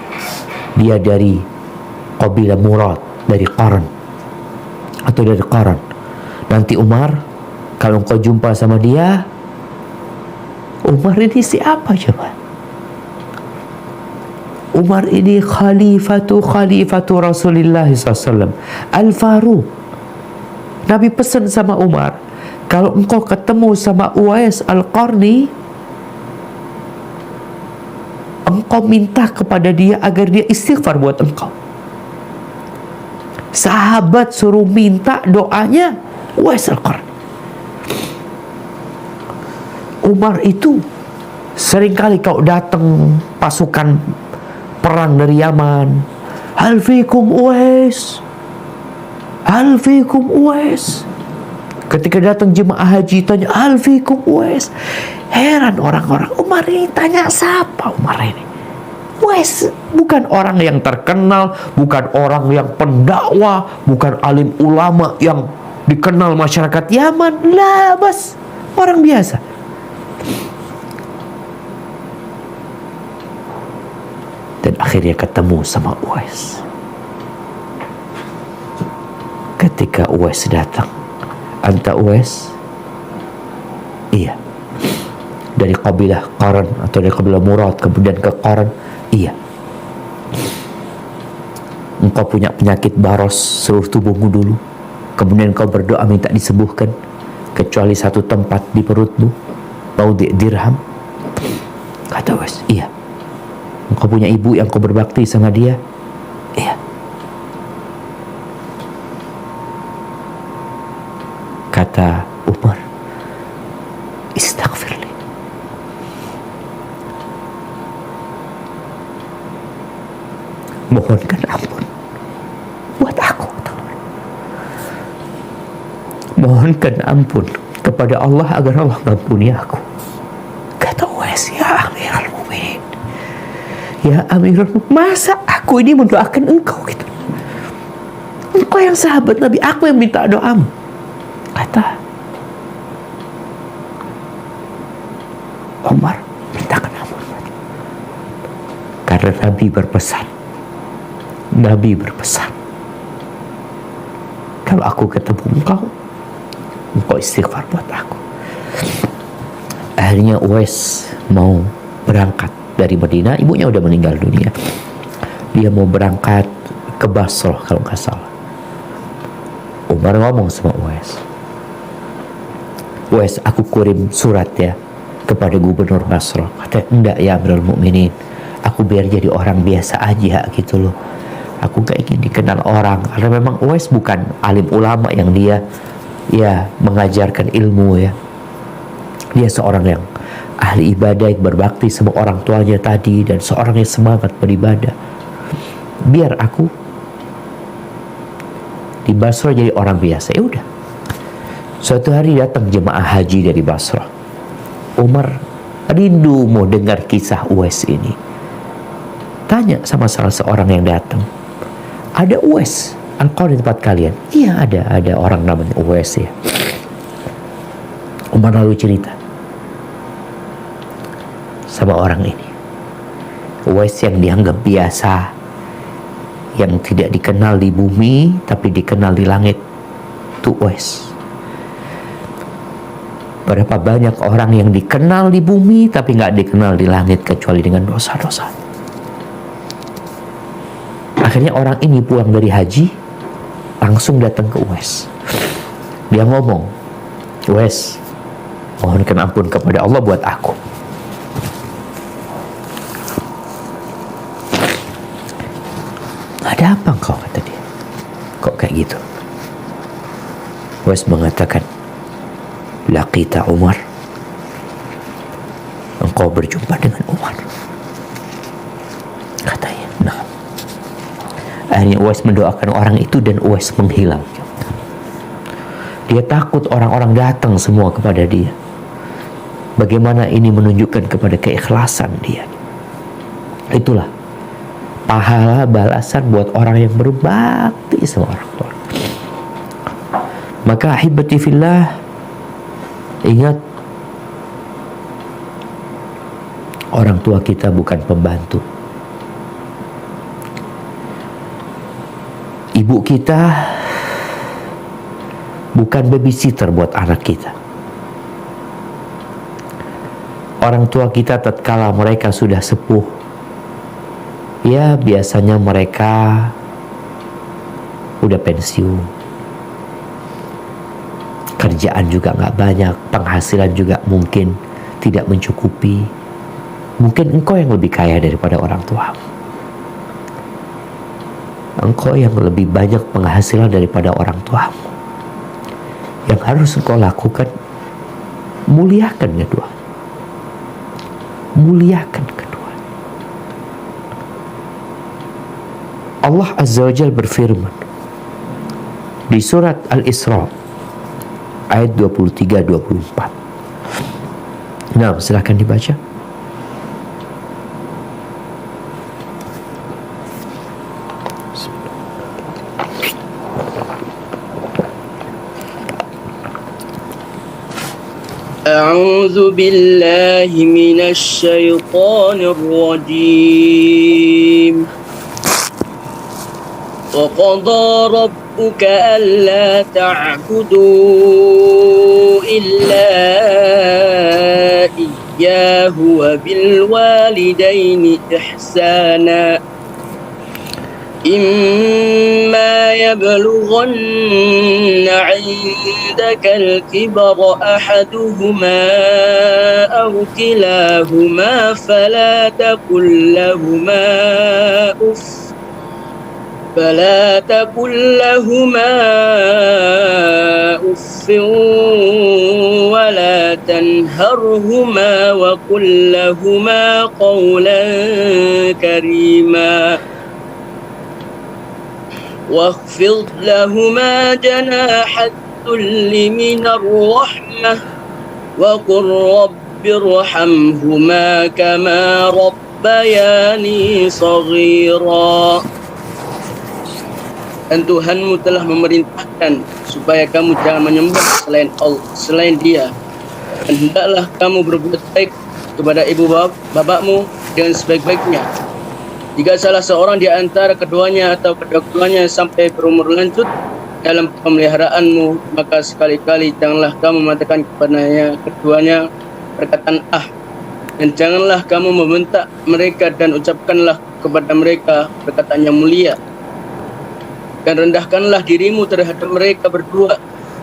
Dia dari kabilah Murad, dari Qaran atau dari Qaran. Nanti Umar, kalau engkau jumpa sama dia, Umar ini siapa coba? Umar ini khalifatu Rasulullah SAW, Al-Faruq. Nabi pesan sama Umar, kalau engkau ketemu sama Uwais Al-Qarni, engkau minta kepada dia agar dia istighfar buat engkau. Sahabat suruh minta doanya Uwais Al-Qarni. Umar itu seringkali kalau datang pasukan perang dari Yaman, hal fikum Uwais, hal fikum Uwais. Ketika datang jemaah haji tanya, hal fikum Uwais. Heran orang-orang, Umar ini tanya siapa Umar ini? Uwais bukan orang yang terkenal, bukan orang yang pendakwah, bukan alim ulama yang dikenal masyarakat Yaman. Lah, bas, orang biasa. Dan akhirnya ketemu sama Uwais. Ketika Uwais datang, "Anta Uwais?" "Iya." "Dari kabilah Qaran atau dari kabilah Murad kemudian ke Qaran?" "Iya." "Engkau punya penyakit baros seluruh tubuhmu dulu, kemudian engkau berdoa minta disembuhkan kecuali satu tempat di perutmu, maudhi' dirham?" Kata Uwais, "Iya." "Engkau punya ibu yang kau berbakti sama dia?" "Iya." Kata Umar, "Istaghfirli." Mohonkan ampun buat aku. Mohonkan ampun kepada Allah agar Allah mengampuni aku. Kata Uwais, "Ya Amirul Mukminin, ya Amirul Mukminin, masa aku ini mendoakan engkau gitu? Engkau yang sahabat Nabi, aku yang minta doamu." Kata Umar, "Mintakan ampun." Karena Nabi berpesan, kalau aku ketemu engkau istighfar buat aku. Akhirnya Uwais mau berangkat dari Madinah. Ibunya udah meninggal dunia. Dia mau berangkat ke Basrah kalau nggak salah. Umar ngomong sama Uwais, "Uwais, aku kirim surat ya kepada gubernur Basrah." Kata, "Enggak ya Amirul Mukminin, aku biar jadi orang biasa aja gitu loh. Aku gak ingin dikenal orang." Karena memang Uwais bukan alim ulama yang dia ya mengajarkan ilmu ya. Dia seorang yang ahli ibadah, yang berbakti sama orang tuanya tadi, dan seorang yang semangat beribadah. Biar aku di Basrah jadi orang biasa. Ya udah. Suatu hari datang jemaah haji dari Basrah. Umar rindu mau dengar kisah Uwais ini. Tanya sama salah seorang yang datang, "Ada Uwais engkau di tempat kalian?" "Iya ada orang namanya Uwais ya." Umar lalu cerita sama orang ini. Uwais yang dianggap biasa, yang tidak dikenal di bumi tapi dikenal di langit, itu Uwais. Berapa banyak orang yang dikenal di bumi tapi nggak dikenal di langit kecuali dengan dosa-dosa. Akhirnya orang ini pulang dari haji, langsung datang ke Uwais. Dia ngomong, "Uwais, mohonkan ampun kepada Allah buat aku." "Ada apa engkau?" kata dia. "Kok kayak gitu?" Uwais mengatakan, "Laqita Umar." Engkau berjumpa dengan Umar. Katanya, nah. Akhirnya Uwais mendoakan orang itu dan Uwais menghilang. Dia takut orang-orang datang semua kepada dia. Bagaimana ini menunjukkan kepada keikhlasan dia. Itulah pahala balasan buat orang yang berbakti sama orang tua. Maka ahibati fillah, ingat, orang tua kita bukan pembantu. Ibu kita bukan babysitter buat anak kita. Orang tua kita tatkala mereka sudah sepuh, ya biasanya mereka udah pensiun. Kerjaan juga gak banyak, penghasilan juga mungkin tidak mencukupi. Mungkin engkau yang lebih kaya daripada orang tua. Engkau yang lebih banyak penghasilan daripada orang tuamu. Yang harus engkau lakukan, muliakan kedua. Muliakan kedua. Allah Azza wa Jalla berfirman di surat Al-Isra ayat 23-24. Nah, silakan dibaca. أعوذ بالله من الشيطان الرجيم وقضى ربك ألا تعبدوا إلا إياه وبالوالدين إحسانا إما يبلغن عندك الكبر أحدهما أو كلاهما فلا تقل لهما أف ولا تنهرهما وقل لهما قولا كريما واخفض لهما جناح الذل من الرحمة وقل رب ارحمهما كما ربياني صغيرا. Dan Tuhanmu telah memerintahkan supaya kamu jangan menyembah selain Dia, dan hendaklah kamu berbuat baik kepada ibu bapakmu dengan sebaik-baiknya. Jika salah seorang di antara keduanya atau kedua-duanya sampai berumur lanjut dalam pemeliharaanmu, maka sekali-kali janganlah kamu mengatakan kepadanya keduanya perkataan dan janganlah kamu membentak mereka, dan ucapkanlah kepada mereka perkataan yang mulia. Dan rendahkanlah dirimu terhadap mereka berdua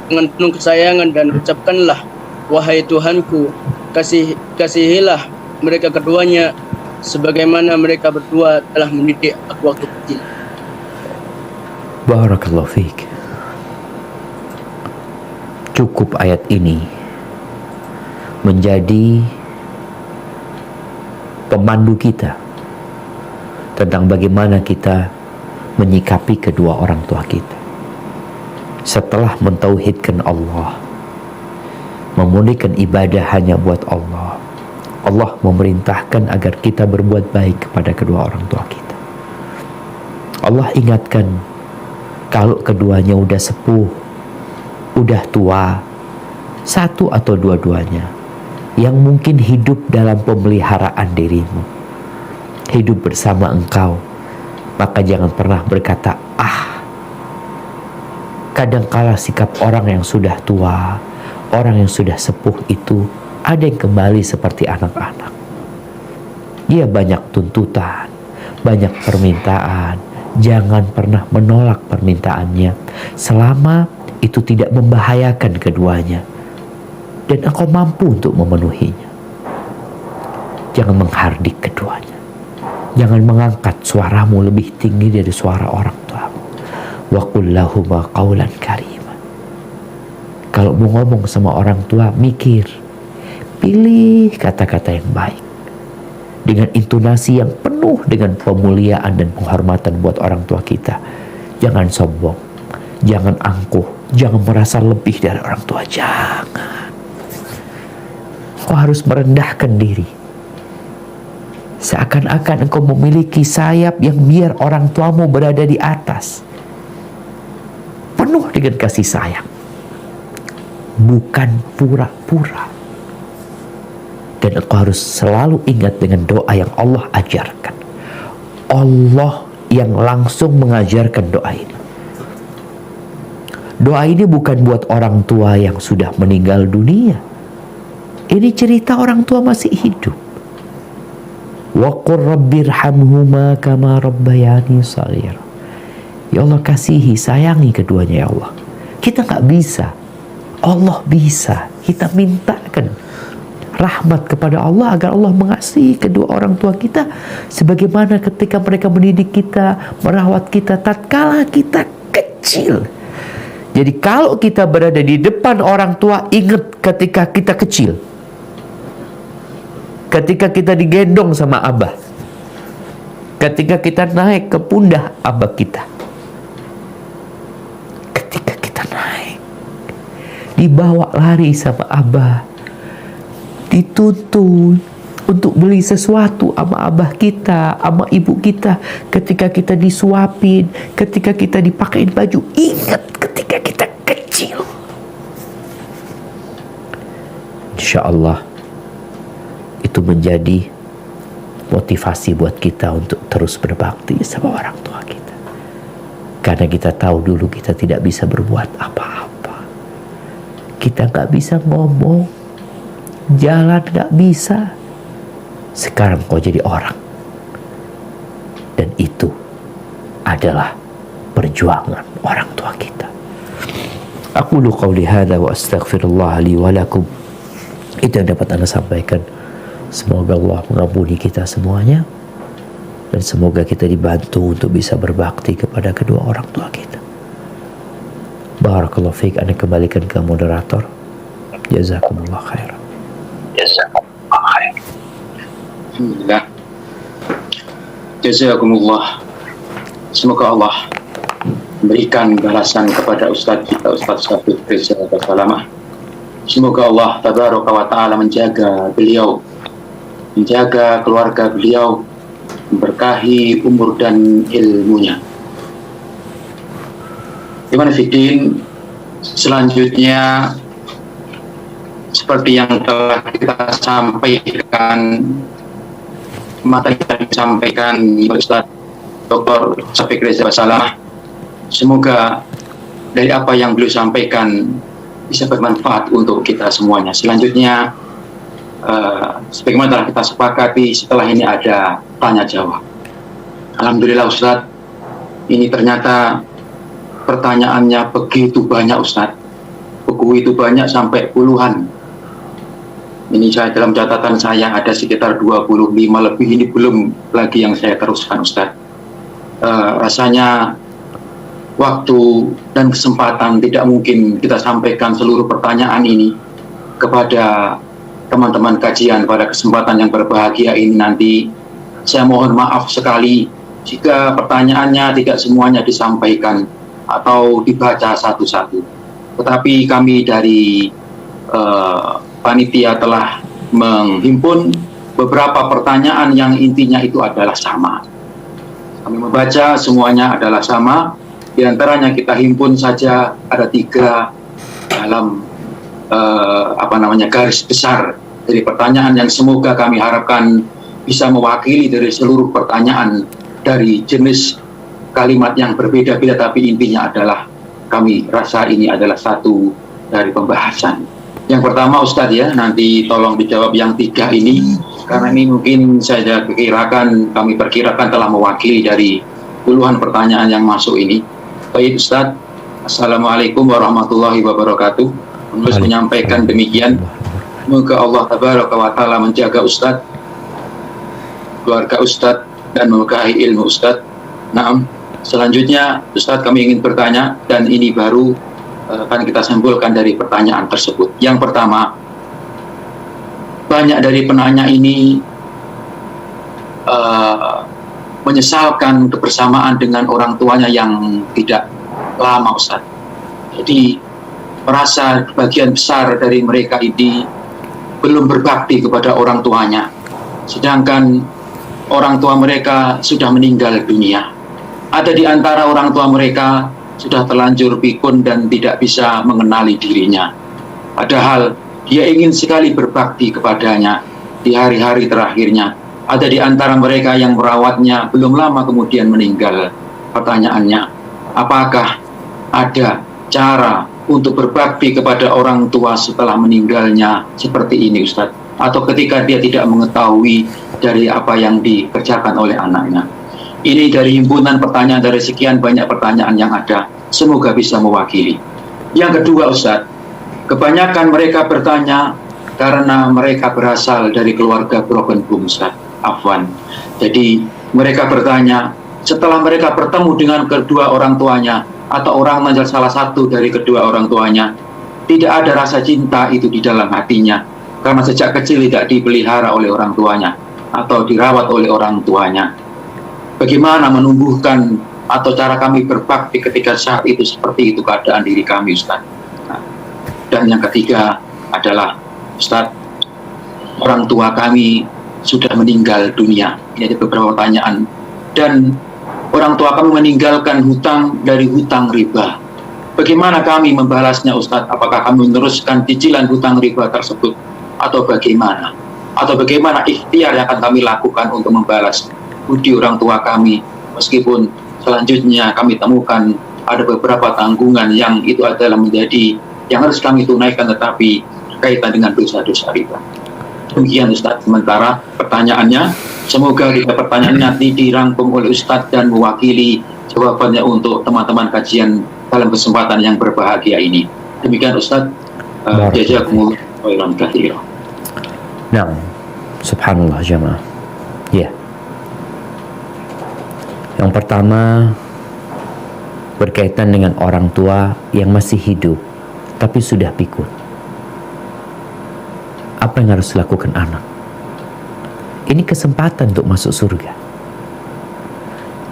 dengan penuh kesayangan, dan ucapkanlah, wahai Tuhanku, kasihilah mereka keduanya sebagaimana mereka berdua telah mendidik aku waktu kecil. Barakallahu fiik. Cukup ayat ini menjadi pemandu kita tentang bagaimana kita menyikapi kedua orang tua kita. Setelah mentauhidkan Allah, memurnikan ibadah hanya buat Allah, Allah memerintahkan agar kita berbuat baik kepada kedua orang tua kita. Allah ingatkan, kalau keduanya udah sepuh, udah tua, satu atau dua-duanya, yang mungkin hidup dalam pemeliharaan dirimu, hidup bersama engkau, maka jangan pernah berkata Kadangkala sikap orang yang sudah tua, orang yang sudah sepuh itu ada yang kembali seperti anak-anak. Dia banyak tuntutan, banyak permintaan. Jangan pernah menolak permintaannya selama itu tidak membahayakan keduanya dan engkau mampu untuk memenuhinya. Jangan menghardik keduanya. Jangan mengangkat suaramu lebih tinggi dari suara orang tuamu. Wa qul lahuma qawlan karima. Kalau mau ngomong sama orang tua, mikir, pilih kata-kata yang baik dengan intonasi yang penuh dengan pemuliaan dan penghormatan buat orang tua kita. Jangan sombong, jangan angkuh, jangan merasa lebih dari orang tua. Jangan. Kau harus merendahkan diri. Seakan-akan engkau memiliki sayap yang biar orang tuamu berada di atas. Penuh dengan kasih sayang. Bukan pura-pura. Dan engkau harus selalu ingat dengan doa yang Allah ajarkan. Allah yang langsung mengajarkan doa ini. Doa ini bukan buat orang tua yang sudah meninggal dunia. Ini cerita orang tua masih hidup. Wa qur rabbirhamhuma kama rabbayani shaghira. Ya Allah, kasihi, sayangi keduanya ya Allah. Kita gak bisa, Allah bisa. Kita mintakan rahmat kepada Allah agar Allah mengasihi kedua orang tua kita sebagaimana ketika mereka mendidik kita, merawat kita tatkala kita kecil. Jadi kalau kita berada di depan orang tua, ingat ketika kita kecil, ketika kita digendong sama abah, ketika kita naik ke pundak abah kita, ketika kita naik dibawa lari sama abah, dituntun untuk beli sesuatu sama abah kita, sama ibu kita, ketika kita disuapin, ketika kita dipakein baju. Ingat ketika kita kecil. Masya Allah, itu menjadi motivasi buat kita untuk terus berbakti sama orang tua kita. Karena kita tahu dulu kita tidak bisa berbuat apa-apa. Kita gak bisa ngomong, jalan gak bisa. Sekarang kau jadi orang. Dan itu adalah perjuangan orang tua kita. Aqulu qawli hadha wa astaghfirullah li wa lakum. Itu yang dapat Anda sampaikan. Semoga Allah mengampuni kita semuanya, dan semoga kita dibantu untuk bisa berbakti kepada kedua orang tua kita. Barakallahu fiik. Anda kembalikan ke moderator. Jazakumullah khairan. Jazakumullah khairan. Alhamdulillah. Jazakumullah. Semoga Allah memberikan balasan kepada Ustadz kita, Ustadz Syafiq Reza Salamah. Semoga Allah tabaraka wa ta'ala menjaga beliau, menjaga keluarga beliau, memberkahi umur dan ilmunya. Gimana Fiddin, selanjutnya seperti yang telah kita sampaikan, materi yang disampaikan Ustadz Dr. Syafiq Reza Salamah, semoga dari apa yang beliau sampaikan bisa bermanfaat untuk kita semuanya. Selanjutnya, sebagaimana telah kita sepakati, setelah ini ada tanya jawab. Alhamdulillah Ustadz, ini ternyata pertanyaannya begitu banyak Ustadz, begitu banyak sampai puluhan. Ini saya dalam catatan saya ada sekitar 25 lebih, ini belum lagi yang saya teruskan Ustadz. Rasanya waktu dan kesempatan tidak mungkin kita sampaikan seluruh pertanyaan ini kepada teman-teman kajian pada kesempatan yang berbahagia ini nanti. Saya mohon maaf sekali jika pertanyaannya tidak semuanya disampaikan atau dibaca satu-satu. Tetapi kami dari panitia telah menghimpun beberapa pertanyaan yang intinya itu adalah sama. Kami membaca semuanya adalah sama. Di antaranya kita himpun saja ada 3 dalam garis besar dari pertanyaan yang semoga kami harapkan bisa mewakili dari seluruh pertanyaan dari jenis kalimat yang berbeda-beda, tapi intinya adalah kami rasa ini adalah satu dari pembahasan. Yang pertama Ustadz ya, nanti tolong dijawab yang 3 ini, karena ini mungkin saya kami perkirakan telah mewakili dari puluhan pertanyaan yang masuk ini. Baik Ustadz, Assalamualaikum warahmatullahi wabarakatuh. Menulis menyampaikan demikian, semoga Allah tabaraka wa ta'ala menjaga Ustadz, keluarga Ustadz, dan memberkahi ilmu Ustadz. Naam, selanjutnya Ustadz kami ingin bertanya, dan ini baru akan kita simpulkan dari pertanyaan tersebut. Yang pertama, banyak dari penanya ini menyesalkan kebersamaan dengan orang tuanya yang tidak lama Ustaz. Jadi merasa bagian besar dari mereka ini belum berbakti kepada orang tuanya, sedangkan orang tua mereka sudah meninggal dunia. Ada di antara orang tua mereka sudah terlanjur pikun dan tidak bisa mengenali dirinya. Padahal dia ingin sekali berbakti kepadanya di hari-hari terakhirnya. Ada di antara mereka yang merawatnya belum lama kemudian meninggal. Pertanyaannya, apakah ada cara untuk berbakti kepada orang tua setelah meninggalnya seperti ini Ustadz? Atau ketika dia tidak mengetahui dari apa yang dikerjakan oleh anaknya? Ini dari himpunan pertanyaan dari sekian banyak pertanyaan yang ada. Semoga bisa mewakili. Yang kedua Ustadz, kebanyakan mereka bertanya karena mereka berasal dari keluarga broken home Ustadz. Afwan. Jadi mereka bertanya setelah mereka bertemu dengan kedua orang tuanya atau orang menjadi salah satu dari kedua orang tuanya, tidak ada rasa cinta itu di dalam hatinya karena sejak kecil tidak dipelihara oleh orang tuanya atau dirawat oleh orang tuanya. Bagaimana menumbuhkan atau cara kami berbakti ketika saat itu seperti itu keadaan diri kami Ustaz. Nah, dan yang ketiga adalah Ustaz, orang tua kami sudah meninggal dunia. Ini ada beberapa pertanyaan. Dan orang tua kami meninggalkan hutang dari hutang riba. Bagaimana kami membalasnya Ustaz? Apakah kami meneruskan cicilan hutang riba tersebut atau bagaimana? Atau bagaimana ikhtiar yang akan kami lakukan untuk membalas budi orang tua kami, meskipun selanjutnya kami temukan ada beberapa tanggungan yang itu adalah menjadi yang harus kami tunaikan tetapi berkaitan dengan dosa-dosa riba. Demikian Ustaz sementara pertanyaannya. Semoga pertanyaan nanti dirangkum oleh Ustaz dan mewakili jawabannya untuk teman-teman kajian dalam kesempatan yang berbahagia ini. Demikian Ustaz. Jazakumullah khairan katsiran. Nah, subhanallah jamaah. Ya. Yang pertama berkaitan dengan orang tua yang masih hidup tapi sudah pikun. Apa yang harus dilakukan anak? Ini kesempatan untuk masuk surga.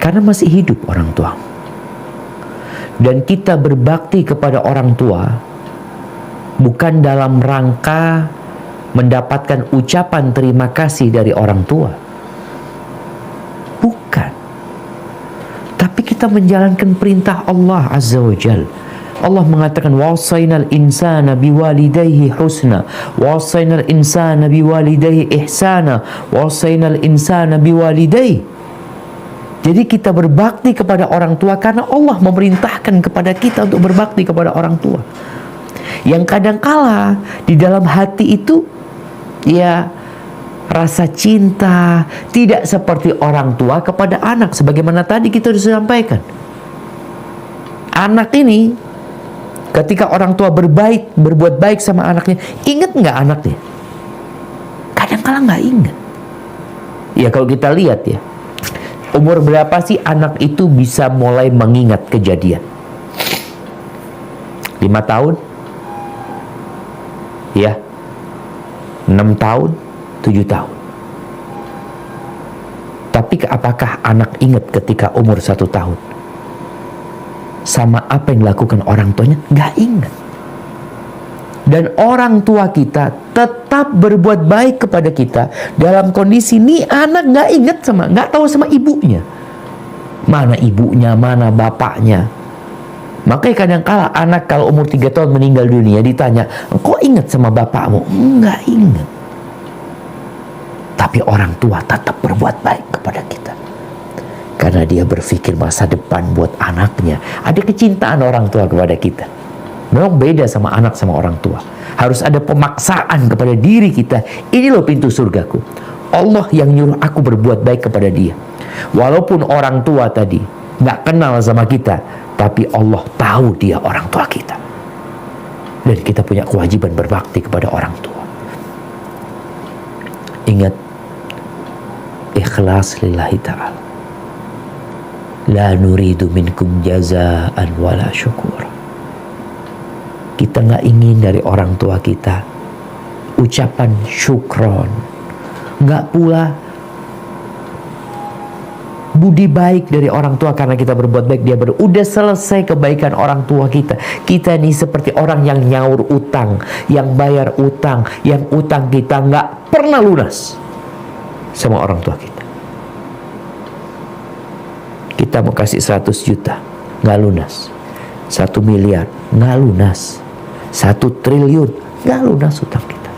Karena masih hidup orang tua. Dan kita berbakti kepada orang tua bukan dalam rangka mendapatkan ucapan terima kasih dari orang tua. Bukan. Tapi kita menjalankan perintah Allah Azza wa Jal. Allah mengatakan wasainal insana biwalidayhi husna, wasainal insana biwalidayhi ihsana, wasainal insana biwalidayhi. Jadi kita berbakti kepada orang tua karena Allah memerintahkan kepada kita untuk berbakti kepada orang tua. Yang kadangkala di dalam hati itu ya rasa cinta tidak seperti orang tua kepada anak, sebagaimana tadi kita sudah sampaikan. Anak ini ketika orang tua berbuat baik sama anaknya, ingat nggak anaknya? Kadangkala nggak ingat. Ya kalau kita lihat ya, umur berapa sih anak itu bisa mulai mengingat kejadian? 5 tahun? Ya, 6 tahun, 7 tahun. Tapi apakah anak ingat ketika umur 1 tahun? Sama apa yang dilakukan orang tuanya? Nggak ingat. Dan orang tua kita tetap berbuat baik kepada kita dalam kondisi ini anak nggak ingat nggak tahu sama ibunya. Mana ibunya, mana bapaknya. Makanya kadang-kala anak kalau umur 3 tahun meninggal dunia ditanya, "Kok ingat sama bapakmu?" Nggak ingat. Tapi orang tua tetap berbuat baik kepada kita. Karena dia berpikir masa depan buat anaknya. Ada kecintaan orang tua kepada kita. Memang beda sama anak sama orang tua. Harus ada pemaksaan kepada diri kita. Ini loh pintu surgaku. Allah yang nyuruh aku berbuat baik kepada dia. Walaupun orang tua tadi nggak kenal sama kita, tapi Allah tahu dia orang tua kita. Dan kita punya kewajiban berbakti kepada orang tua. Ingat, ikhlas lillahi ta'ala. La nuridu minkum jazaan wala syukur. Kita nggak ingin dari orang tua kita ucapan syukron, nggak pula budi baik dari orang tua karena kita berbuat baik. Dia udah selesai kebaikan orang tua kita. Kita ini seperti orang yang nyaur utang, yang bayar utang, yang utang kita nggak pernah lunas sama orang tua kita. Kita mau kasih 100 juta nggak lunas, 1 miliar nggak lunas, 1 triliun nggak lunas utang kita.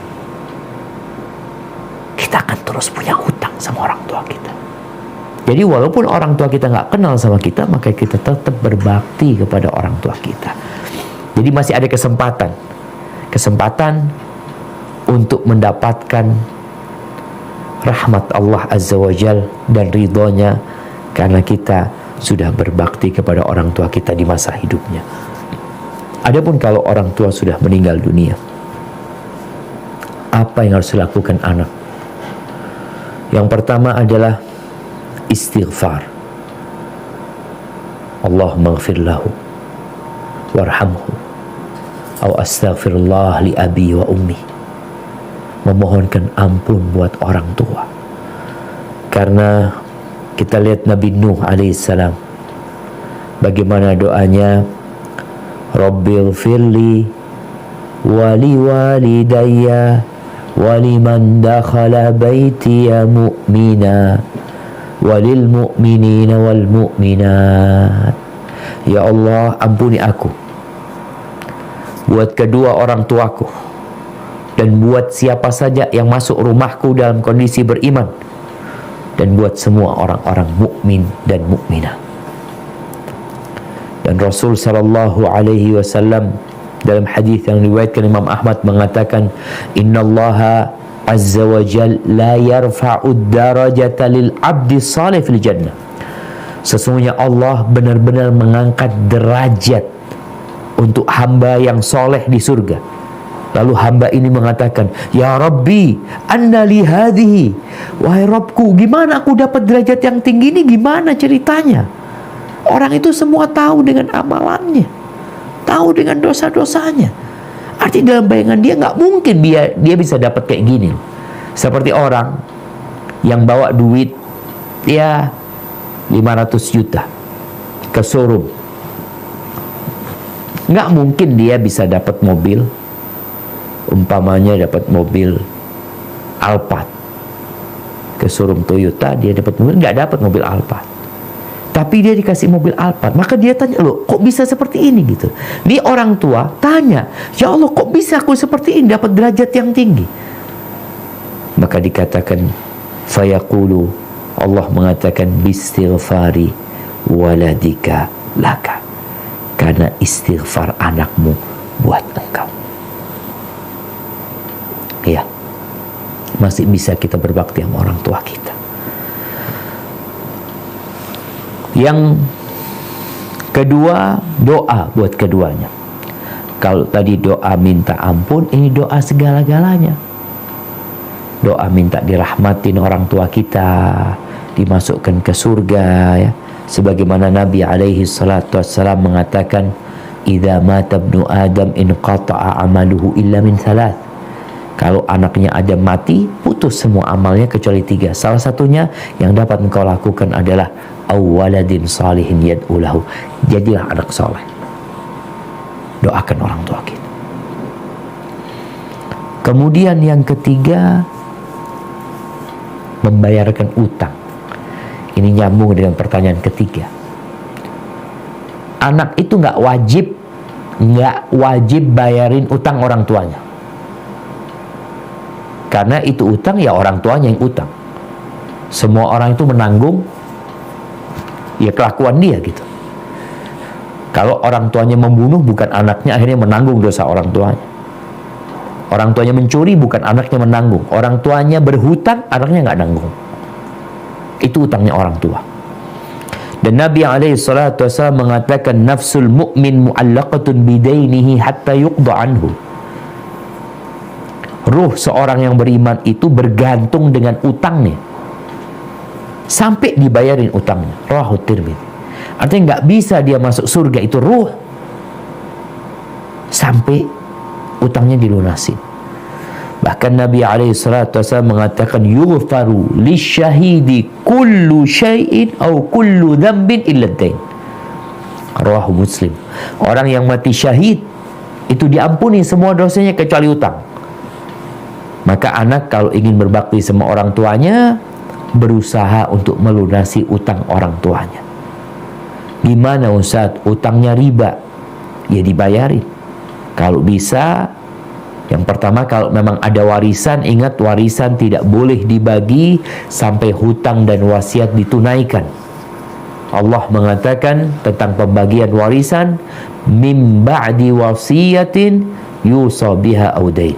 Kita akan terus punya utang sama orang tua kita. Jadi walaupun orang tua kita nggak kenal sama kita, maka kita tetap berbakti kepada orang tua kita. Jadi masih ada kesempatan untuk mendapatkan rahmat Allah Azza wa Jal dan ridhonya karena kita sudah berbakti kepada orang tua kita di masa hidupnya. Adapun kalau orang tua sudah meninggal dunia, apa yang harus dilakukan anak? Yang pertama adalah istighfar. Allahumma ighfir lahu warhamhu atau astaghfirullah li abi wa ummi. Memohonkan ampun buat orang tua. Karena kita lihat Nabi Nuh alaihissalam, bagaimana doanya, Rabbil firli wali walidayya waliman dakhala baitiya mu'mina walil mu'minina wal mu'minat. Ya Allah, ampuni aku buat kedua orang tuaku, dan buat siapa saja yang masuk rumahku dalam kondisi beriman, dan buat semua orang-orang mukmin dan mukminah. Dan Rasul sallallahu alaihi wasallam dalam hadis yang diriwayatkan Imam Ahmad mengatakan, innallaha azza wa jal la yarfa'u darajata lil abdi salih fil jannah. Sesungguhnya Allah benar-benar mengangkat derajat untuk hamba yang soleh di surga. Lalu hamba ini mengatakan, ya Rabbi, anna li hadhihi, wahai Rabbku, gimana aku dapat derajat yang tinggi ini, gimana ceritanya? Orang itu semua tahu dengan amalannya, tahu dengan dosa-dosanya. Artinya dalam bayangan dia nggak mungkin dia bisa dapat kayak gini. Seperti orang yang bawa duit ya 500 juta ke showroom, nggak mungkin dia bisa dapat mobil, umpamanya dapat mobil Alphard. Ke showroom Toyota dia dapat mobil, nggak dapat mobil Alphard, tapi dia dikasih mobil Alphard. Maka dia tanya, loh kok bisa seperti ini gitu. Ini orang tua tanya, ya Allah kok bisa aku seperti ini dapat derajat yang tinggi. Maka dikatakan, fayaqulu, Allah mengatakan, bistighfari waladika laka, karena istighfar anakmu buat engkau. Ya, masih bisa kita berbakti sama orang tua kita. Yang kedua, doa buat keduanya. Kalau tadi doa minta ampun, ini doa segala-galanya. Doa minta dirahmatin orang tua kita, dimasukkan ke surga ya. Sebagaimana Nabi alaihi salatu wassalam mengatakan, idza mata ibnu Adam inqata'a amaluhu illa min thalath. Kalau anaknya Adam mati, putus semua amalnya kecuali 3. Salah satunya yang dapat engkau lakukan adalah awwaladin salihin yad'ulahu. Jadilah anak soleh, doakan orang tua kita. Kemudian yang ketiga, membayarkan utang. Ini nyambung dengan pertanyaan ketiga. Anak itu nggak wajib bayarin utang orang tuanya, karena itu utang ya orang tuanya yang utang. Semua orang itu menanggung ya kelakuan dia gitu. Kalau orang tuanya membunuh, bukan anaknya akhirnya menanggung dosa orang tuanya. Orang tuanya mencuri, bukan anaknya menanggung. Orang tuanya berhutang, anaknya nggak nanggung. Itu utangnya orang tua. Dan Nabi SAW mengatakan, nafsul mu'min mu'allaqatun bidainihi hatta yuqda anhu. Ruh seorang yang beriman itu bergantung dengan utangnya sampai dibayarin utangnya. Rawahu Tirmidzi. Artinya nggak bisa dia masuk surga itu ruh sampai utangnya dilunasin. Bahkan Nabi SAW mengatakan, yughfaru lisyahidi kullu syai'in au kullu dzambin illa ad-dain. Rawahu Muslim. Orang yang mati syahid itu diampuni semua dosanya kecuali utang. Maka anak kalau ingin berbakti sama orang tuanya, berusaha untuk melunasi utang orang tuanya. Gimana Ustaz? Utangnya riba, ya dibayarin. Kalau bisa, yang pertama kalau memang ada warisan, ingat warisan tidak boleh dibagi sampai hutang dan wasiat ditunaikan. Allah mengatakan tentang pembagian warisan, mim ba'di wasiyatin yusa biha aw dain.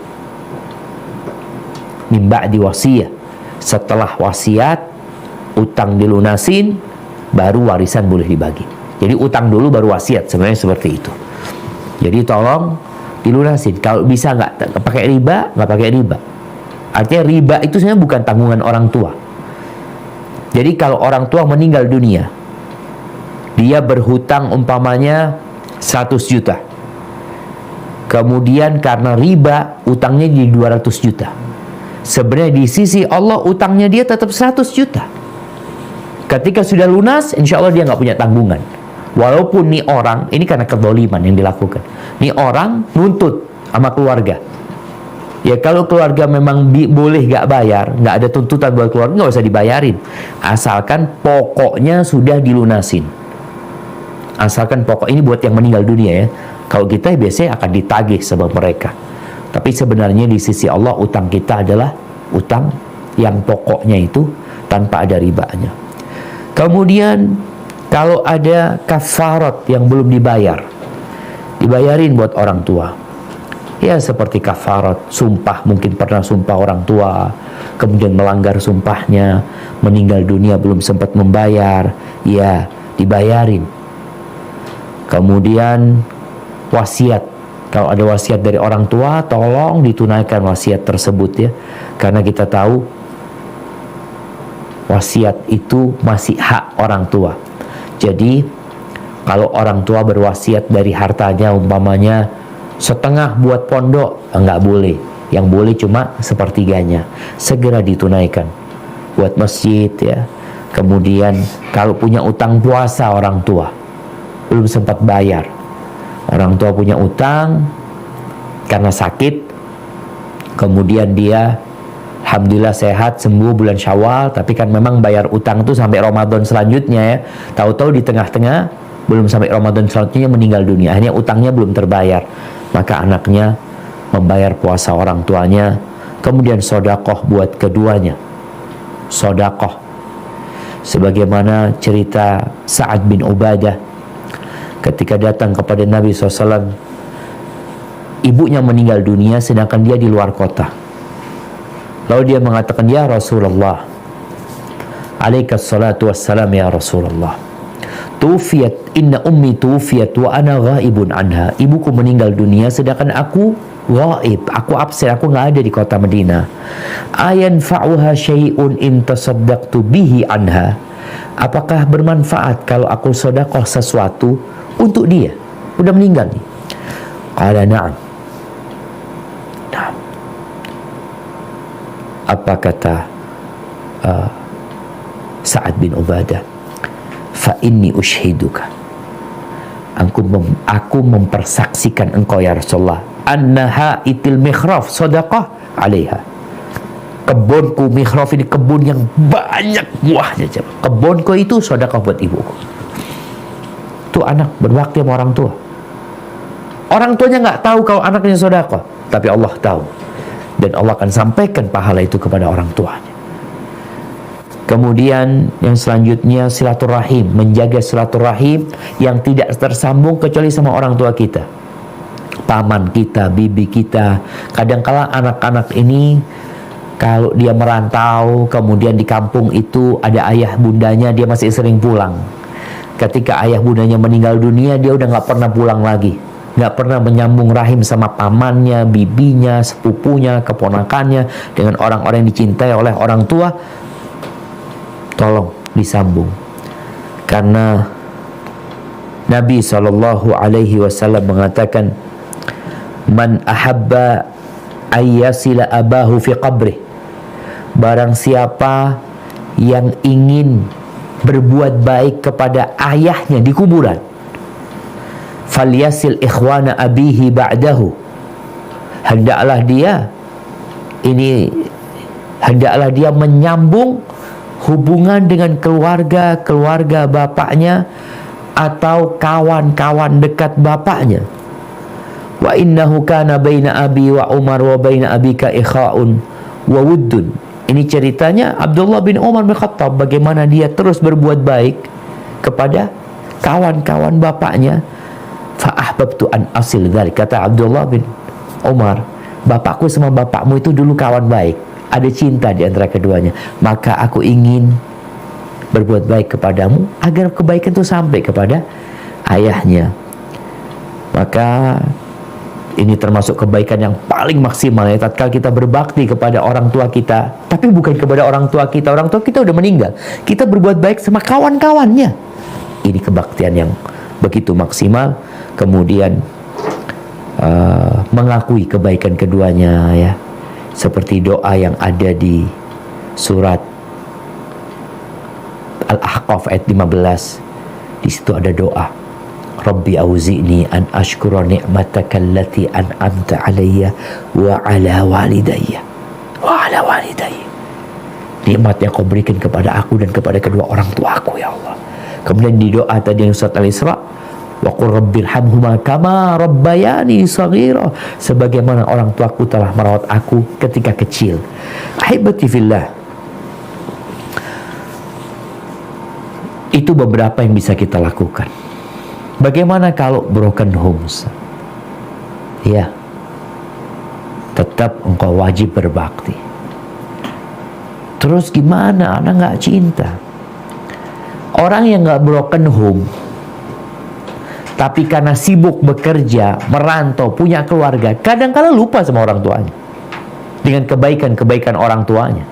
Mim ba'di wasiyah, setelah wasiat, utang dilunasin, baru warisan boleh dibagi. Jadi utang dulu baru wasiat, sebenarnya seperti itu. Jadi tolong dilunasin. Kalau bisa nggak pakai riba, nggak pakai riba. Artinya riba itu sebenarnya bukan tanggungan orang tua. Jadi kalau orang tua meninggal dunia, dia berhutang umpamanya 100 juta. Kemudian karena riba, utangnya jadi 200 juta. Sebenarnya di sisi Allah utangnya dia tetap 100 juta. Ketika sudah lunas, insya Allah dia nggak punya tanggungan. Walaupun nih orang, ini karena kezaliman yang dilakukan. Nih orang nuntut sama keluarga. Ya kalau keluarga memang boleh nggak bayar, nggak ada tuntutan buat keluarga, nggak usah dibayarin. Asalkan pokoknya sudah dilunasin. Asalkan pokok ini buat yang meninggal dunia ya. Kalau kita biasanya akan ditagih sama mereka. Tapi sebenarnya di sisi Allah utang kita adalah utang yang pokoknya itu tanpa ada ribanya. Kemudian kalau ada kafarat yang belum dibayar, dibayarin buat orang tua. Ya seperti kafarat, sumpah, mungkin pernah sumpah orang tua, kemudian melanggar sumpahnya, meninggal dunia belum sempat membayar, ya dibayarin. Kemudian wasiat, kalau ada wasiat dari orang tua, tolong ditunaikan wasiat tersebut ya. Karena kita tahu wasiat itu masih hak orang tua. Jadi kalau orang tua berwasiat dari hartanya umpamanya setengah buat pondok, enggak boleh. Yang boleh cuma sepertiganya. Segera ditunaikan buat masjid ya. Kemudian kalau punya utang puasa orang tua belum sempat bayar, orang tua punya utang karena sakit, kemudian dia alhamdulillah sehat, sembuh bulan Syawal, tapi kan memang bayar utang tuh sampai Ramadan selanjutnya ya. Tahu-tahu di tengah-tengah belum sampai Ramadan selanjutnya meninggal dunia, akhirnya utangnya belum terbayar. Maka anaknya membayar puasa orang tuanya, kemudian sodakoh buat keduanya. Sodakoh sebagaimana cerita Sa'ad bin Ubadah ketika datang kepada Nabi SAW, ibunya meninggal dunia sedangkan dia di luar kota. Lalu dia mengatakan, ya Rasulullah, alaikas salatu wassalam ya Rasulullah, tuwfiyat, inna ummi tuwfiyat wa ana ghaibun anha. Ibuku meninggal dunia sedangkan aku ghaib, aku absen, aku nggak ada di kota Madinah. Ayanfa'uha syai'un in tasaddaqtu bihi anha. Apakah bermanfaat kalau aku sedekah sesuatu untuk dia? Udah meninggal nih. Qala na'am. Nah. Apa kata Sa'ad bin Ubadah? Fa inni ushiduka. Aku mempersaksikan engkau ya Rasulullah, annaha itil mikhraf sadaqah alaiha. Kebunku mikhraf ini kebun yang banyak buahnya. Kebunku itu sedekah buat ibuku. Tuh anak berbakti sama orang tua. Orang tuanya nggak tahu kalau anaknya sedekah, tapi Allah tahu. Dan Allah akan sampaikan pahala itu kepada orang tuanya. Kemudian yang selanjutnya silaturahim, menjaga silaturahim yang tidak tersambung kecuali sama orang tua kita, paman kita, bibi kita. Kadangkala anak-anak ini kalau dia merantau, kemudian di kampung itu ada ayah bundanya, dia masih sering pulang. Ketika ayah bundanya meninggal dunia, dia udah nggak pernah pulang lagi, nggak pernah menyambung rahim sama pamannya, bibinya, sepupunya, keponakannya dengan orang-orang yang dicintai oleh orang tua. Tolong disambung, karena Nabi SAW mengatakan, man ahabba ayyasila abahu fi qabrih. Barang siapa yang ingin berbuat baik kepada ayahnya di kuburan, falyasil ikhwana abihi ba'dahu. Hendaklah dia menyambung hubungan dengan keluarga bapaknya atau kawan-kawan dekat bapaknya. Wa innahu kana baina abi wa Umar wa baina abika ikhaun wa wuddun. Ini ceritanya Abdullah bin Umar bin Khattab, bagaimana dia terus berbuat baik kepada kawan-kawan bapaknya. Fa ahbabtu an asil dzalik. Kata Abdullah bin Umar, bapakku sama bapakmu itu dulu kawan baik, ada cinta di antara keduanya, maka aku ingin berbuat baik kepadamu agar kebaikan itu sampai kepada ayahnya. Maka ini termasuk kebaikan yang paling maksimal ya, tatkala kita berbakti kepada orang tua kita, tapi bukan kepada orang tua kita udah meninggal, kita berbuat baik sama kawan-kawannya. Ini kebaktian yang begitu maksimal. Kemudian mengakui kebaikan keduanya ya, seperti doa yang ada di surat Al-Ahqaf ayat 15. Di situ ada doa, Rabbi auzi'ni an ashkura ni'mataka allati an'amta alayya wa ala walidayya. Nikmat yang kau berikan kepada aku dan kepada kedua orang tua aku ya Allah. Kemudian di doa tadi yang surat Al-Isra, Wa qur rabbirhamhuma kama rabbayani shaghira, sebagaimana orang tuaku telah merawat aku ketika kecil. Ahibati fillah, itu beberapa yang bisa kita lakukan. Bagaimana kalau broken homes? Ya, tetap engkau wajib berbakti. Terus gimana? Anak nggak cinta. Orang yang nggak broken home, tapi karena sibuk bekerja, merantau, punya keluarga, kadang-kala lupa sama orang tuanya dengan kebaikan-kebaikan orang tuanya.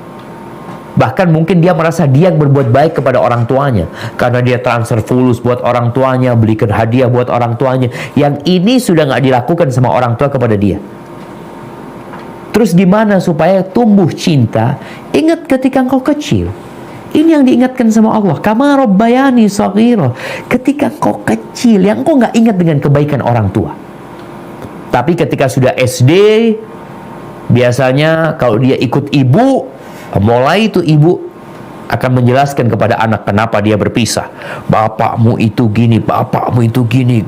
Bahkan mungkin dia merasa dia yang berbuat baik kepada orang tuanya karena dia transfer fulus buat orang tuanya, belikan hadiah buat orang tuanya. Yang ini sudah nggak dilakukan sama orang tua kepada dia. Terus gimana supaya tumbuh cinta? Ingat ketika engkau kecil. Ini yang diingatkan sama Allah. Kama rabbayani shaghira. Ketika engkau kecil, yang engkau nggak ingat dengan kebaikan orang tua. Tapi ketika sudah SD, biasanya kalau dia ikut ibu, mulai itu ibu akan menjelaskan kepada anak kenapa dia berpisah. Bapakmu itu gini, bapakmu itu gini.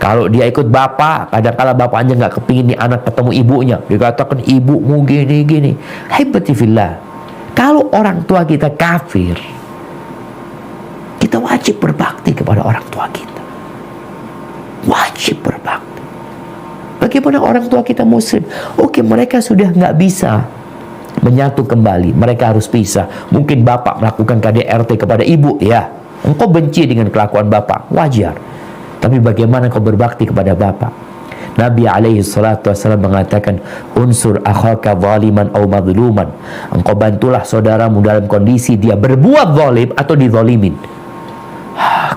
Kalau dia ikut bapak, kadang-kala bapaknya nggak kepingin nih anak ketemu ibunya. Dikatakan ibumu gini. Hibati fillah. Kalau orang tua kita kafir, kita wajib berbakti kepada orang tua kita. Wajib berbakti. Bagaimana orang tua kita muslim? Oke, mereka sudah nggak bisa menyatu kembali, mereka harus pisah. Mungkin bapak melakukan KDRT kepada ibu, ya. Engkau benci dengan kelakuan bapak, wajar. Tapi bagaimana kau berbakti kepada bapak? Nabi SAW mengatakan, unsur akhaka zaliman au madluman. Engkau bantulah saudaramu dalam kondisi dia berbuat zalim atau dizalimin.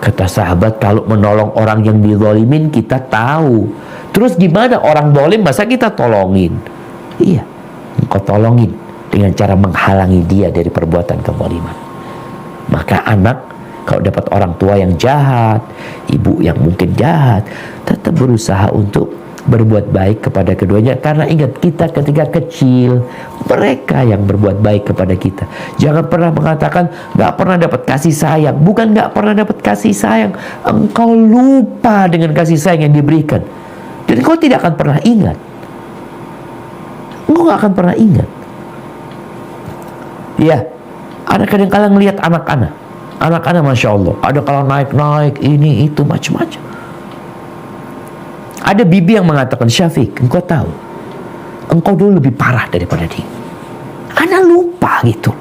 Kata sahabat, kalau menolong orang yang dizalimin kita tahu. Terus gimana orang zalim masa kita tolongin? Iya, engkau tolongin dengan cara menghalangi dia dari perbuatan kezaliman. Maka anak kalau dapat orang tua yang jahat, ibu yang mungkin jahat, tetap berusaha untuk berbuat baik kepada keduanya. Karena ingat, kita ketika kecil, mereka yang berbuat baik kepada kita. Jangan pernah mengatakan gak pernah dapat kasih sayang. Bukan gak pernah dapat kasih sayang, engkau lupa dengan kasih sayang yang diberikan. Dan engkau tidak akan pernah ingat. Engkau gak akan pernah ingat. Ya, anak kadang-kadang ngelihat anak-anak, Masya Allah, ada kalau naik-naik, ini, itu, macam-macam. Ada bibi yang mengatakan, Syafiq, engkau tahu, engkau dulu lebih parah daripada dia. Anak lupa gitu.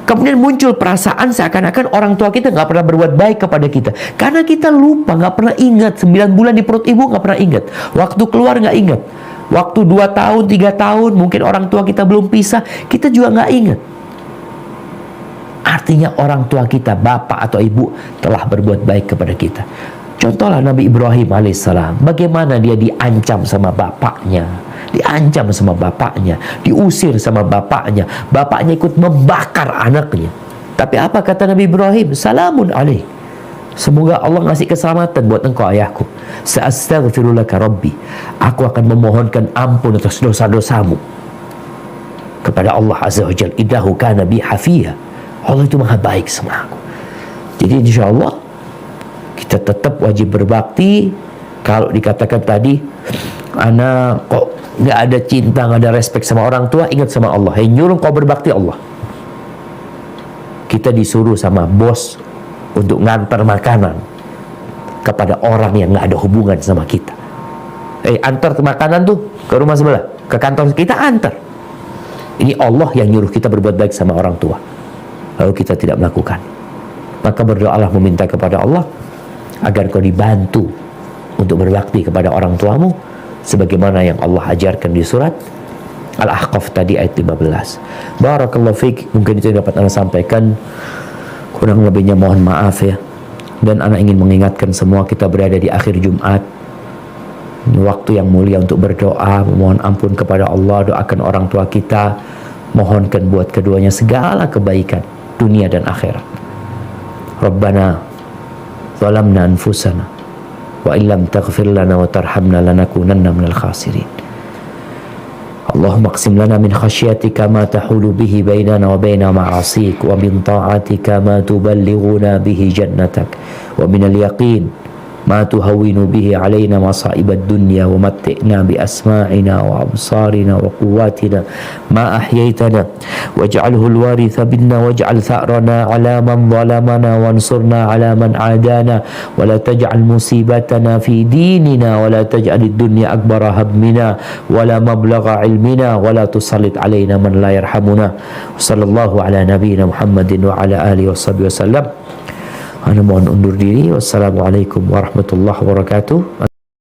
Kemudian muncul perasaan seakan-akan orang tua kita nggak pernah berbuat baik kepada kita. Karena kita lupa, nggak pernah ingat. 9 bulan di perut ibu nggak pernah ingat. Waktu keluar nggak ingat. Waktu 2 tahun, 3 tahun, mungkin orang tua kita belum pisah, kita juga nggak ingat. Artinya orang tua kita, bapak atau ibu, telah berbuat baik kepada kita. Contohlah Nabi Ibrahim alaihissalam. Bagaimana dia diancam sama bapaknya. Diancam sama bapaknya. Diusir sama bapaknya. Bapaknya ikut membakar anaknya. Tapi apa kata Nabi Ibrahim? Salamun alaik. Semoga Allah ngasih keselamatan buat engkau ayahku. Sa'astaghfirulaka rabbi. Aku akan memohonkan ampun atas dosa-dosamu kepada Allah Azza wa Jalla. Innahu kana bi hafiya. Allah itu maha baik sama aku. Jadi insya Allah kita tetap wajib berbakti. Kalau dikatakan tadi, anak kok nggak ada cinta, nggak ada respect sama orang tua, ingat sama Allah. Yang nyuruh kau berbakti Allah. Kita disuruh sama bos untuk ngantar makanan kepada orang yang nggak ada hubungan sama kita. Antar makanan tuh ke rumah sebelah, ke kantor kita antar. Ini Allah yang nyuruh kita berbuat baik sama orang tua. Lalu kita tidak melakukan. Maka berdoalah meminta kepada Allah agar kau dibantu untuk berbakti kepada orang tuamu sebagaimana yang Allah ajarkan di surat Al-Ahqaf tadi ayat 15. Barakallahu fiik. Mungkin itu yang dapat Anda sampaikan. Kurang lebihnya mohon maaf ya. Dan Anda ingin mengingatkan semua, kita berada di akhir Jumat, waktu yang mulia untuk berdoa, memohon ampun kepada Allah, doakan orang tua kita, mohonkan buat keduanya segala kebaikan dunia dan akhirat. Rabbana zalamna anfusana wa illam taghfir lana wa tarhamna lanakunanna minal khasirin. اللهم اقسم لنا من خشيتك ما تحول به بيننا وبين معاصيك ومن طاعتك ما تبلغنا به جنتك ومن اليقين ما تهون به علينا مصائب الدنيا ومتئنا بأسماعنا وأبصارنا وقواتنا ما أحييتنا واجعله الوارث منا واجعل ثأرنا على من ظلمنا وانصرنا على من عادانا ولا تجعل مصيبتنا في ديننا ولا تجعل الدنيا أكبر همنا ولا مبلغ علمنا ولا تسلط علينا من لا يرحمنا وصلى الله على نبينا محمد وعلى آله وصحبه وسلم. Ana mohon undur diri. Wassalamualaikum warahmatullahi wabarakatuh.